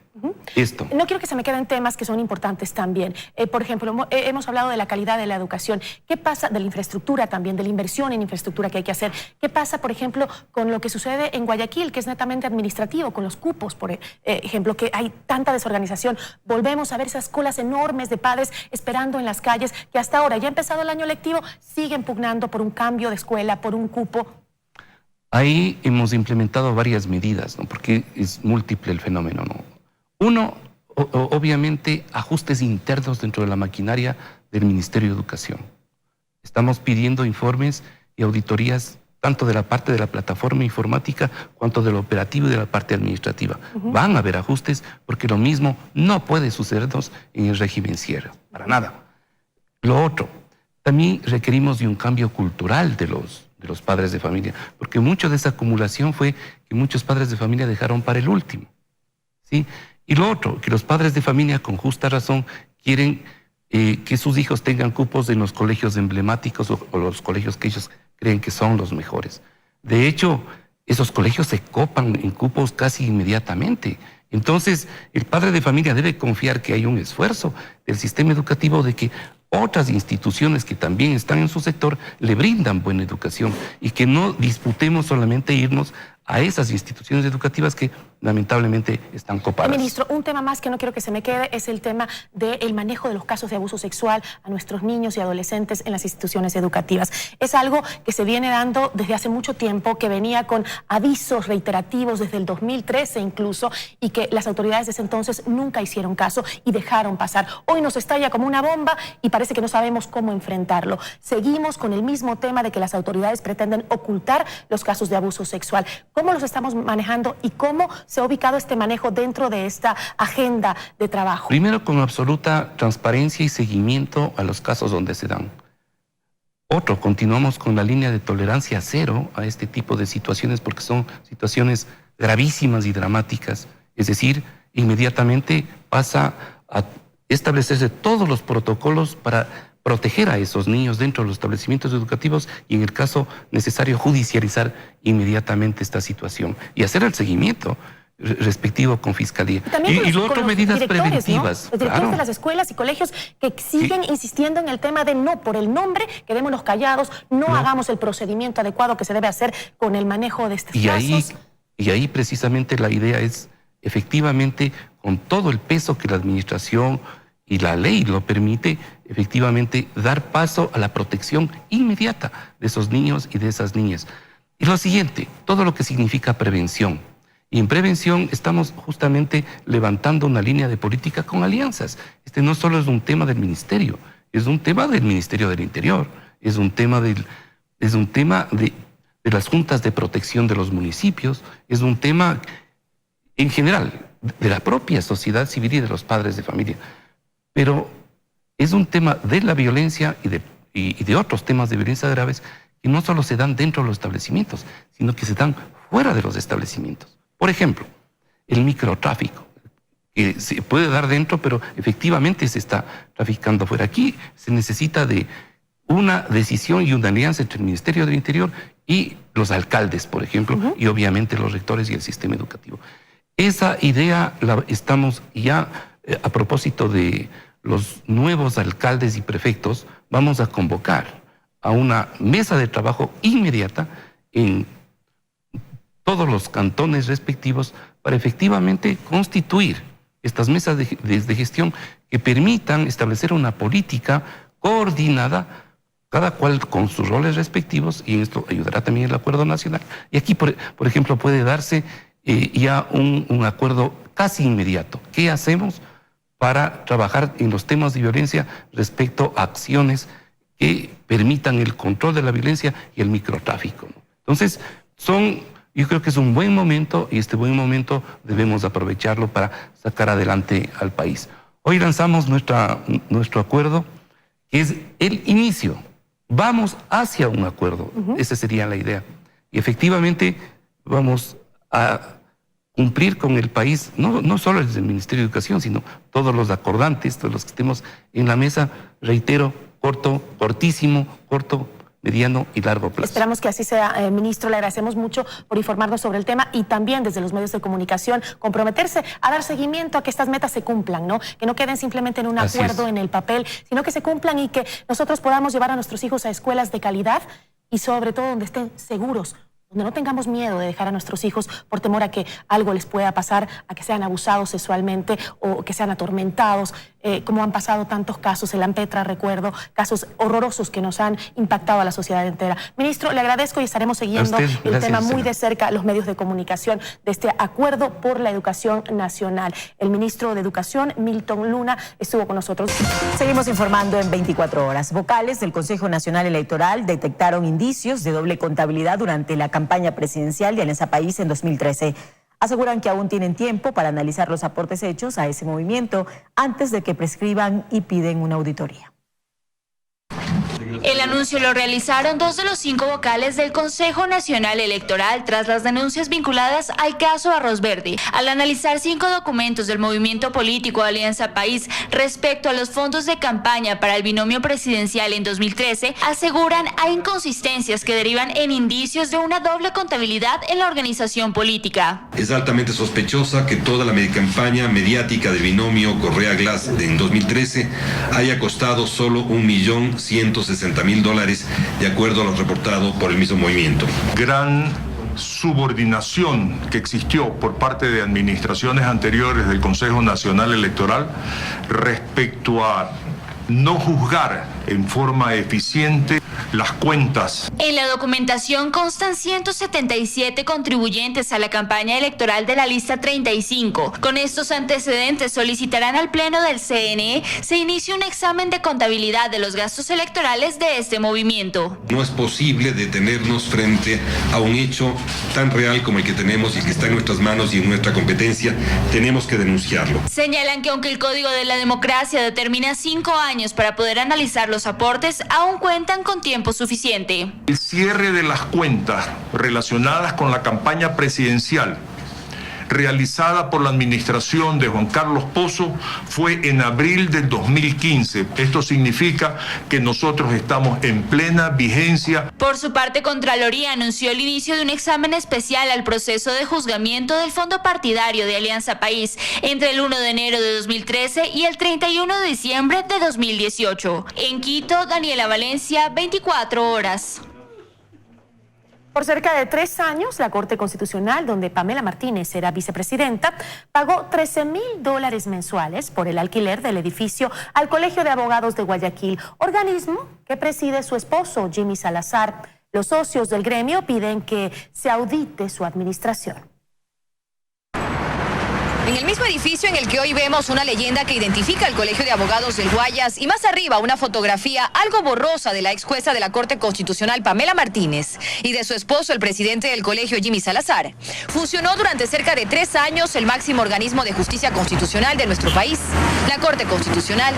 esto. No quiero que se me queden temas que son importantes también. Por ejemplo, hemos hablado de la calidad de la educación. ¿Qué pasa de la infraestructura también, de la inversión en infraestructura que hay que hacer? ¿Qué pasa, por ejemplo, con lo que sucede en Guayaquil, que es netamente administrativo, con los cupos, por ejemplo, que hay tanta desorganización? Volvemos a ver esas colas enormes de padres esperando en las calles, que hasta ahora, ya ha empezado el año lectivo, siguen pugnando por un cambio de escuela, por un cupo. Ahí hemos implementado varias medidas, ¿no? Porque es múltiple el fenómeno, ¿no? Uno, obviamente, ajustes internos dentro de la maquinaria del Ministerio de Educación. Estamos pidiendo informes y auditorías tanto de la parte de la plataforma informática cuanto del operativo y de la parte administrativa. Van a haber ajustes porque lo mismo no puede sucedernos en el régimen Sierra, para nada. Lo otro, también requerimos de un cambio cultural de los padres de familia, porque mucho de esa acumulación fue que muchos padres de familia dejaron para el último, ¿sí? Y lo otro, que los padres de familia con justa razón quieren que sus hijos tengan cupos en los colegios emblemáticos o los colegios que ellos creen que son los mejores. De hecho, esos colegios se copan en cupos casi inmediatamente. Entonces, el padre de familia debe confiar que hay un esfuerzo del sistema educativo de que otras instituciones que también están en su sector le brindan buena educación y que no disputemos solamente irnos a esas instituciones educativas que lamentablemente están copadas. Ministro, un tema más que no quiero que se me quede es el tema del manejo de los casos de abuso sexual a nuestros niños y adolescentes en las instituciones educativas. Es algo que se viene dando desde hace mucho tiempo, que venía con avisos reiterativos desde el 2013 incluso, y que las autoridades de ese entonces nunca hicieron caso y dejaron pasar. Hoy nos estalla como una bomba y parece que no sabemos cómo enfrentarlo. Seguimos con el mismo tema de que las autoridades pretenden ocultar los casos de abuso sexual. ¿Cómo los estamos manejando y cómo se ha ubicado este manejo dentro de esta agenda de trabajo? Primero, con absoluta transparencia y seguimiento a los casos donde se dan. Otro, continuamos con la línea de tolerancia cero a este tipo de situaciones porque son situaciones gravísimas y dramáticas. Es decir, inmediatamente pasa a establecerse todos los protocolos para proteger a esos niños dentro de los establecimientos educativos y, en el caso necesario, judicializar inmediatamente esta situación y hacer el seguimiento respectivo con Fiscalía. Y lo otro, medidas preventivas. ¿No? Los directores de las escuelas y colegios que siguen insistiendo en el tema de no, por el nombre, quedémonos callados, no hagamos el procedimiento adecuado que se debe hacer con el manejo de estos casos. Y ahí precisamente la idea es, efectivamente, con todo el peso que la administración y la ley lo permite, efectivamente dar paso a la protección inmediata de esos niños y de esas niñas. Y lo siguiente, todo lo que significa prevención. Y en prevención estamos justamente levantando una línea de política con alianzas. Este no solo es un tema del Ministerio, es un tema del Ministerio del Interior, es un tema de las juntas de protección de los municipios, es un tema en general de la propia sociedad civil y de los padres de familia. Pero es un tema de la violencia y de otros temas de violencia graves que no solo se dan dentro de los establecimientos, sino que se dan fuera de los establecimientos. Por ejemplo, el microtráfico, que se puede dar dentro, pero efectivamente se está traficando fuera. Aquí se necesita de una decisión y una alianza entre el Ministerio del Interior y los alcaldes, por ejemplo, y obviamente los rectores y el sistema educativo. Esa idea la estamos ya, a propósito de los nuevos alcaldes y prefectos, vamos a convocar a una mesa de trabajo inmediata en todos los cantones respectivos para efectivamente constituir estas mesas de gestión que permitan establecer una política coordinada, cada cual con sus roles respectivos, y esto ayudará también el acuerdo nacional. Y aquí, por ejemplo, puede darse ya un acuerdo casi inmediato. ¿Qué hacemos para trabajar en los temas de violencia respecto a acciones que permitan el control de la violencia y el microtráfico? Entonces, yo creo que es un buen momento y este buen momento debemos aprovecharlo para sacar adelante al país. Hoy lanzamos nuestro acuerdo, que es el inicio. Vamos hacia un acuerdo. Esa sería la idea. Y efectivamente vamos a cumplir con el país, no solo desde el Ministerio de Educación, sino todos los acordantes, todos los que estemos en la mesa, reitero, corto, mediano y largo plazo. Esperamos que así sea, ministro. Le agradecemos mucho por informarnos sobre el tema y también desde los medios de comunicación comprometerse a dar seguimiento a que estas metas se cumplan, ¿no? Que no queden simplemente en un acuerdo en el papel, sino que se cumplan y que nosotros podamos llevar a nuestros hijos a escuelas de calidad y sobre todo donde estén seguros, donde no tengamos miedo de dejar a nuestros hijos por temor a que algo les pueda pasar, a que sean abusados sexualmente o que sean atormentados, como han pasado tantos casos, en Lampetra recuerdo, casos horrorosos que nos han impactado a la sociedad entera. Ministro, le agradezco y estaremos siguiendo el tema muy de cerca, los medios de comunicación de este acuerdo por la educación nacional. El ministro de Educación, Milton Luna, estuvo con nosotros. Seguimos informando en 24 horas. Vocales del Consejo Nacional Electoral detectaron indicios de doble contabilidad durante la campaña presidencial de Alianza País en 2013. Aseguran que aún tienen tiempo para analizar los aportes hechos a ese movimiento antes de que prescriban y piden una auditoría. El anuncio lo realizaron 2 de los 5 vocales del Consejo Nacional Electoral tras las denuncias vinculadas al caso Arroz Verde. Al analizar 5 documentos del movimiento político Alianza País respecto a los fondos de campaña para el binomio presidencial en 2013, aseguran hay inconsistencias que derivan en indicios de una doble contabilidad en la organización política. Es altamente sospechosa que toda la campaña mediática del binomio Correa-Glass en 2013 haya costado solo $1.160.000, de acuerdo a lo reportado por el mismo movimiento. Gran subordinación que existió por parte de administraciones anteriores del Consejo Nacional Electoral respecto a no juzgar en forma eficiente las cuentas. En la documentación constan 177 contribuyentes a la campaña electoral de la lista 35. Con estos antecedentes solicitarán al Pleno del CNE se inicie un examen de contabilidad de los gastos electorales de este movimiento. No es posible detenernos frente a un hecho tan real como el que tenemos y que está en nuestras manos y en nuestra competencia. Tenemos que denunciarlo. Señalan que aunque el Código de la Democracia determina 5 años para poder analizar los aportes, aún cuentan con tiempo suficiente. El cierre de las cuentas relacionadas con la campaña presidencial realizada por la administración de Juan Carlos Pozo fue en abril del 2015. Esto significa que nosotros estamos en plena vigencia. Por su parte, Contraloría anunció el inicio de un examen especial al proceso de juzgamiento del fondo partidario de Alianza País entre el 1 de enero de 2013 y el 31 de diciembre de 2018. En Quito, Daniela Valencia, 24 horas. Por cerca de 3 años, la Corte Constitucional, donde Pamela Martínez era vicepresidenta, pagó $13.000 mensuales por el alquiler del edificio al Colegio de Abogados de Guayaquil, organismo que preside su esposo, Jimmy Salazar. Los socios del gremio piden que se audite su administración. En el mismo edificio en el que hoy vemos una leyenda que identifica al Colegio de Abogados del Guayas y más arriba una fotografía algo borrosa de la ex jueza de la Corte Constitucional Pamela Martínez y de su esposo, el presidente del colegio Jimmy Salazar, funcionó durante cerca de 3 años el máximo organismo de justicia constitucional de nuestro país, la Corte Constitucional.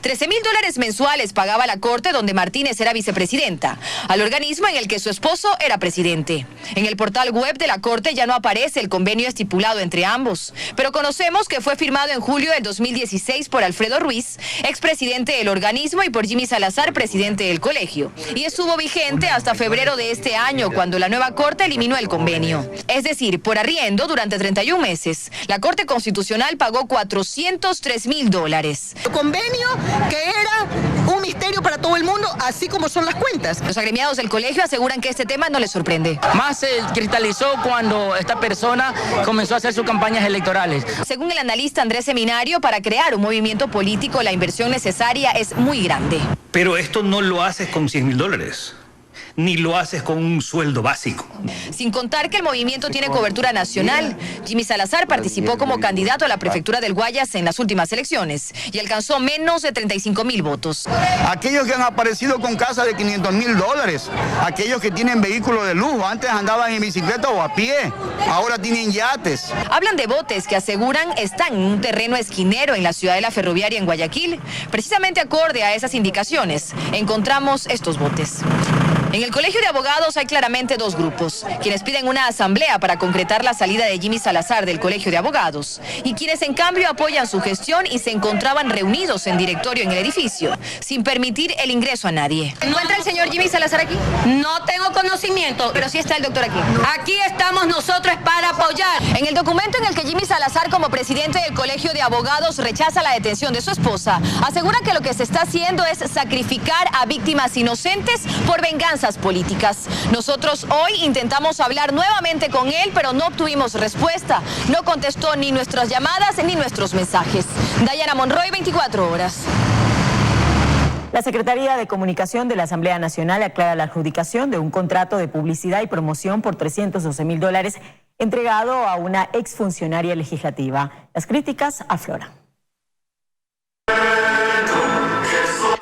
$13.000 mensuales pagaba la Corte donde Martínez era vicepresidenta, al organismo en el que su esposo era presidente. En el portal web de la Corte ya no aparece el convenio estipulado entre ambos, pero conocemos que fue firmado en julio del 2016 por Alfredo Ruiz, expresidente del organismo, y por Jimmy Salazar, presidente del colegio. Y estuvo vigente hasta febrero de este año, cuando la nueva Corte eliminó el convenio. Es decir, por arriendo durante 31 meses. La Corte Constitucional pagó $403.000. Convenio que era un misterio para todo el mundo, así como son las cuentas. Los agremiados del colegio aseguran que este tema no les sorprende. Más se cristalizó cuando esta persona comenzó a hacer sus campañas electorales. Según el analista Andrés Seminario, para crear un movimiento político la inversión necesaria es muy grande. Pero esto no lo haces con $100.000. Ni lo haces con un sueldo básico. Sin contar que el movimiento tiene cobertura nacional. Jimmy Salazar participó como candidato a la prefectura del Guayas en las últimas elecciones y alcanzó menos de 35.000 votos. Aquellos que han aparecido con casa de $500.000, aquellos que tienen vehículos de lujo, antes andaban en bicicleta o a pie, ahora tienen yates. Hablan de botes que aseguran están en un terreno esquinero en la ciudadela ferroviaria en Guayaquil. Precisamente acorde a esas indicaciones, encontramos estos botes. En el Colegio de Abogados hay claramente dos grupos, quienes piden una asamblea para concretar la salida de Jimmy Salazar del Colegio de Abogados y quienes en cambio apoyan su gestión y se encontraban reunidos en directorio en el edificio, sin permitir el ingreso a nadie. ¿Se encuentra el señor Jimmy Salazar aquí? No tengo conocimiento. Pero sí está el doctor aquí. Aquí estamos nosotros para apoyar. En el documento en el que Jimmy Salazar, como presidente del Colegio de Abogados, rechaza la detención de su esposa, asegura que lo que se está haciendo es sacrificar a víctimas inocentes por venganzas políticas. Nosotros hoy intentamos hablar nuevamente con él, pero no obtuvimos respuesta. No contestó ni nuestras llamadas ni nuestros mensajes. Dayana Monroy, 24 horas. La Secretaría de Comunicación de la Asamblea Nacional aclara la adjudicación de un contrato de publicidad y promoción por $312,000 entregado a una exfuncionaria legislativa. Las críticas afloran.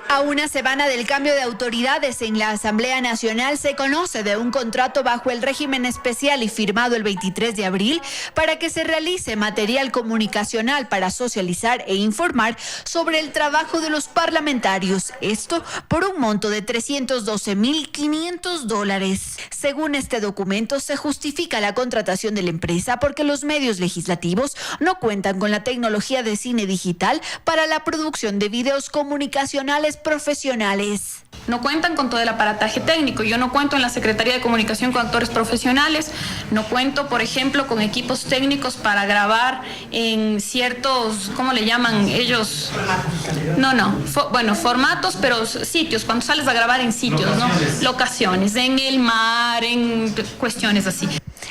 A una semana del cambio de autoridades en la Asamblea Nacional se conoce de un contrato bajo el régimen especial y firmado el 23 de abril para que se realice material comunicacional para socializar e informar sobre el trabajo de los parlamentarios. Esto por un monto de $312,500. Según este documento, se justifica la contratación de la empresa porque los medios legislativos no cuentan con la tecnología de cine digital para la producción de videos comunicacionales profesionales. No cuentan con todo el aparataje técnico. Yo no cuento en la Secretaría de Comunicación con actores profesionales, no cuento, por ejemplo, con equipos técnicos para grabar en ciertos, ¿cómo le llaman ellos? Formatos, pero sitios, cuando sales a grabar en sitios, ¿no? Locaciones, en el mar, en cuestiones así.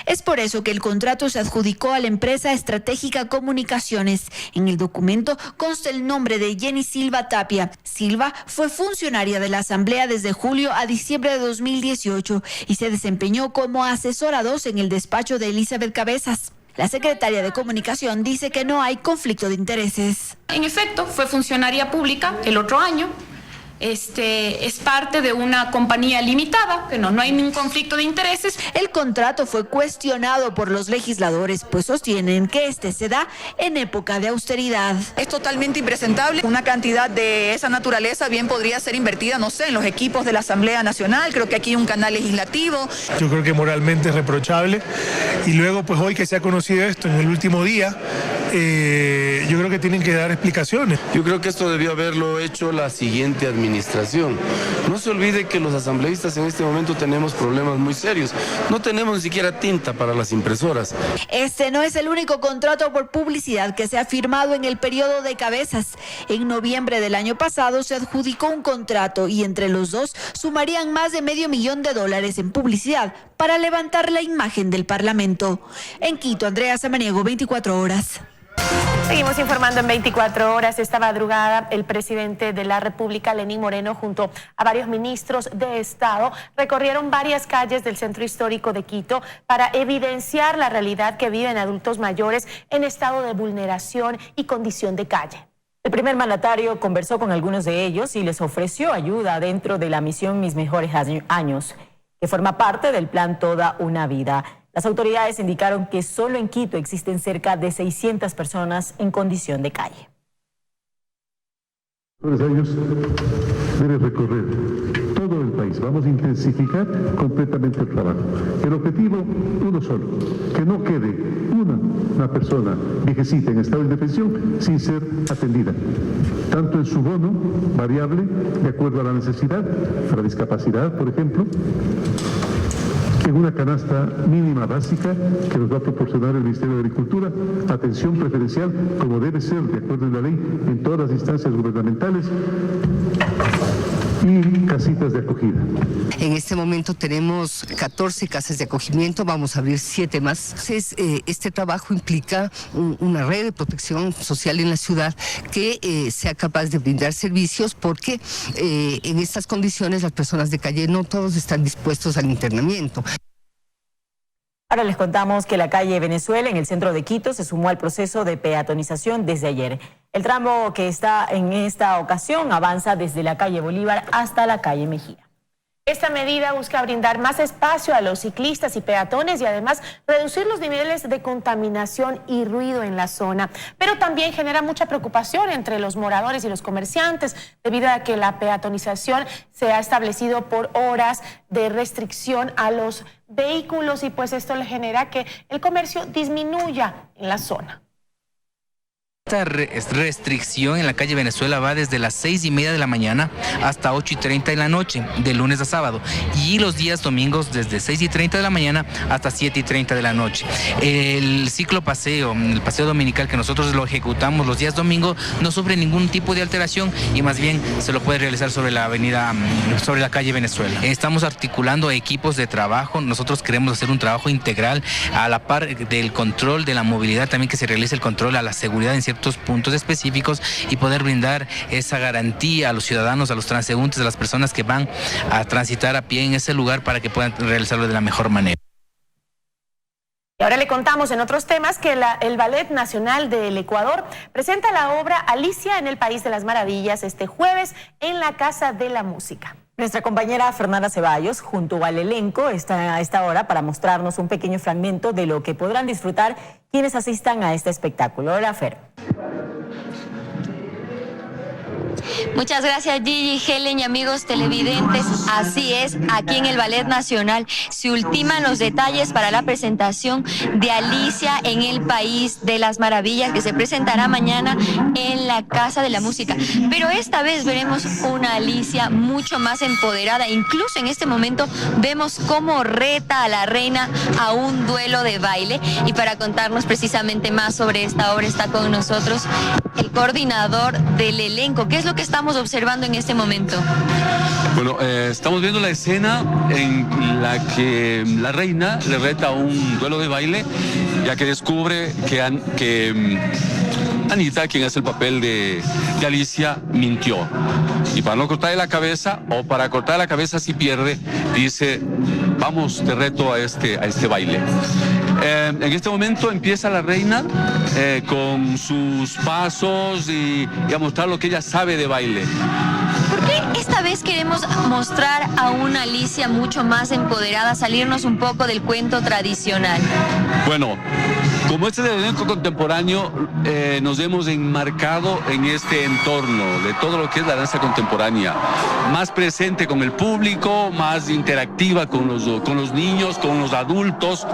Es por eso que el contrato se adjudicó a la empresa Estratégica Comunicaciones. En el documento consta el nombre de Jenny Silva Tapia. Silva fue funcionaria de la Asamblea desde julio a diciembre de 2018 y se desempeñó como asesora 2 en el despacho de Elizabeth Cabezas. La secretaria de Comunicación dice que no hay conflicto de intereses. En efecto, fue funcionaria pública el otro año. Es parte de una compañía limitada, pero no hay ningún conflicto de intereses. El contrato fue cuestionado por los legisladores, pues sostienen que se da en época de austeridad. Es totalmente impresentable. Una cantidad de esa naturaleza bien podría ser invertida, no sé, en los equipos de la Asamblea Nacional. Creo que aquí hay un canal legislativo. Yo creo que moralmente es reprochable. Y luego, pues hoy que se ha conocido esto en el último día, yo creo que tienen que dar explicaciones. Yo creo que esto debió haberlo hecho la siguiente administración. No se olvide que los asambleístas en este momento tenemos problemas muy serios. No tenemos ni siquiera tinta para las impresoras. Este no es el único contrato por publicidad que se ha firmado en el periodo de Cabezas. En noviembre del año pasado se adjudicó un contrato y entre los dos sumarían más de $500,000 en publicidad para levantar la imagen del Parlamento. En Quito, Andrea Samaniego, 24 horas. Seguimos informando en 24 horas. Esta madrugada, el presidente de la República, Lenín Moreno, junto a varios ministros de Estado, recorrieron varias calles del centro histórico de Quito para evidenciar la realidad que viven adultos mayores en estado de vulneración y condición de calle. El primer mandatario conversó con algunos de ellos y les ofreció ayuda dentro de la misión Mis Mejores Años, que forma parte del plan Toda una Vida. Las autoridades indicaron que solo en Quito existen cerca de 600 personas en condición de calle. Años debe recorrer todo el país. Vamos a intensificar completamente el trabajo. El objetivo, uno solo, que no quede una persona viejecita en estado de indefensión sin ser atendida, tanto en su bono variable, de acuerdo a la necesidad, para discapacidad, por ejemplo, en una canasta mínima básica que nos va a proporcionar el Ministerio de Agricultura, atención preferencial, como debe ser, de acuerdo a la ley, en todas las instancias gubernamentales, y casitas de acogida. En este momento tenemos 14 casas de acogimiento, vamos a abrir 7 más. Entonces, este trabajo implica una red de protección social en la ciudad que sea capaz de brindar servicios, porque en estas condiciones las personas de calle no todos están dispuestos al internamiento. Ahora les contamos que la calle Venezuela en el centro de Quito se sumó al proceso de peatonización desde ayer. El tramo que está en esta ocasión avanza desde la calle Bolívar hasta la calle Mejía. Esta medida busca brindar más espacio a los ciclistas y peatones y además reducir los niveles de contaminación y ruido en la zona. Pero también genera mucha preocupación entre los moradores y los comerciantes debido a que la peatonización se ha establecido por horas de restricción a los vehículos y pues esto le genera que el comercio disminuya en la zona. Esta restricción en la calle Venezuela va desde las 6:30 de la mañana hasta 8:30 de la noche, de lunes a sábado, y los días domingos desde 6:30 de la mañana hasta 7:30 de la noche. El ciclopaseo, el paseo dominical que nosotros lo ejecutamos los días domingos, no sufre ningún tipo de alteración y más bien se lo puede realizar sobre la avenida, sobre la calle Venezuela. Estamos articulando equipos de trabajo, nosotros queremos hacer un trabajo integral a la par del control de la movilidad, también que se realice el control a la seguridad en ciertos puntos específicos y poder brindar esa garantía a los ciudadanos, a los transeúntes, a las personas que van a transitar a pie en ese lugar para que puedan realizarlo de la mejor manera. Y ahora le contamos en otros temas que el Ballet Nacional del Ecuador presenta la obra Alicia en el País de las Maravillas este jueves en la Casa de la Música. Nuestra compañera Fernanda Ceballos, junto al elenco, está a esta hora para mostrarnos un pequeño fragmento de lo que podrán disfrutar quienes asistan a este espectáculo. Hola, Fer. Muchas gracias, Gigi, Helen y amigos televidentes. Así es, aquí en el Ballet Nacional se ultiman los detalles para la presentación de Alicia en el País de las Maravillas, que se presentará mañana en la Casa de la Música. Pero esta vez veremos una Alicia mucho más empoderada. Incluso en este momento vemos cómo reta a la reina a un duelo de baile. Y para contarnos precisamente más sobre esta obra está con nosotros el coordinador del elenco. ¿Qué es lo que estamos observando en este momento? Bueno, estamos viendo la escena en la que la reina le reta a un duelo de baile, ya que descubre que Anita, quien hace el papel de Alicia, mintió. Y para no cortarle la cabeza, o para cortarle la cabeza si pierde, dice, vamos, te reto a este baile. En este momento empieza la reina con sus pasos y a mostrar lo que ella sabe de baile. ¿Por qué esta vez queremos mostrar a una Alicia mucho más empoderada, salirnos un poco del cuento tradicional? Bueno, como este es el elenco contemporáneo, nos hemos enmarcado en este entorno de todo lo que es la danza contemporánea. Más presente con el público, más interactiva con los niños, con los adultos.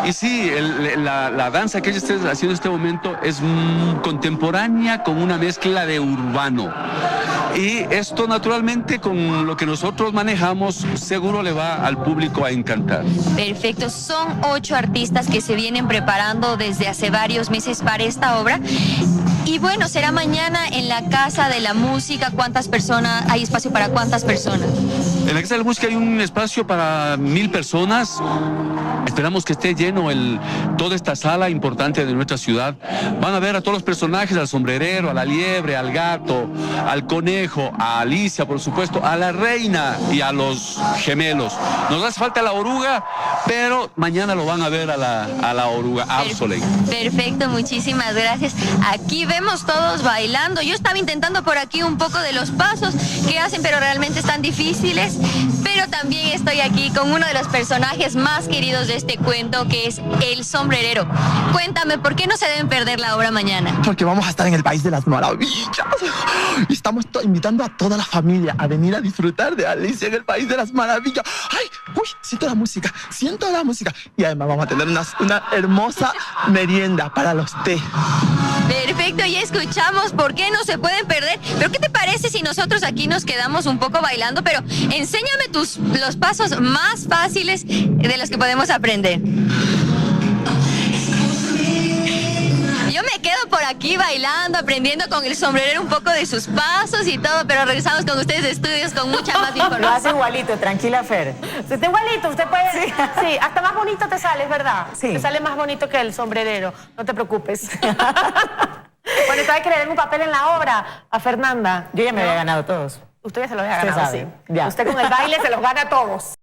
Y sí, la danza que ella está haciendo en este momento es contemporánea con una mezcla de urbano. Y esto naturalmente con lo que nosotros manejamos seguro le va al público a encantar. Perfecto, son 8 artistas que se vienen preparando desde hace varios meses para esta obra. Y bueno, será mañana en la Casa de la Música. ¿Cuántas personas? ¿Hay espacio para cuántas personas? En la Casa de la Música hay un espacio para 1000 personas. Esperamos que esté lleno toda esta sala importante de nuestra ciudad. Van a ver a todos los personajes, al sombrerero, a la liebre, al gato, al conejo, a Alicia, por supuesto, a la reina y a los gemelos. Nos hace falta la oruga, pero mañana lo van a ver a la oruga Absolute. Perfecto, muchísimas gracias. Aquí vemos todos bailando. Yo estaba intentando por aquí un poco de los pasos que hacen, pero realmente están difíciles. Pero también estoy aquí con uno de los personajes más queridos de este cuento, que es el sombrerero. Cuéntame, ¿por qué no se deben perder la obra mañana? Porque vamos a estar en el País de las Maravillas. Y estamos invitando a toda la familia a venir a disfrutar de Alicia en el País de las Maravillas. ¡Ay! ¡Uy! Siento la música. Y además vamos a tener una hermosa merienda para los té. Perfecto, ya escuchamos por qué no se pueden perder. Pero ¿qué te parece si nosotros aquí nos quedamos un poco bailando? Pero enséñame los pasos más fáciles de los que podemos aprender. Yo me quedo por aquí bailando, aprendiendo con el sombrerero un poco de sus pasos y todo, pero regresamos con ustedes de estudios con mucha más información. Lo hace igualito, tranquila, Fer. Si está igualito, usted puede... Sí, hasta más bonito te sale, ¿verdad? Sí. Te sale más bonito que el sombrerero, no te preocupes. Bueno, esta vez que le den un papel en la obra a Fernanda. Yo ya me había ganado todos. Usted ya se los había ganado, sabe. sí. Ya. Usted con el baile se los gana a todos.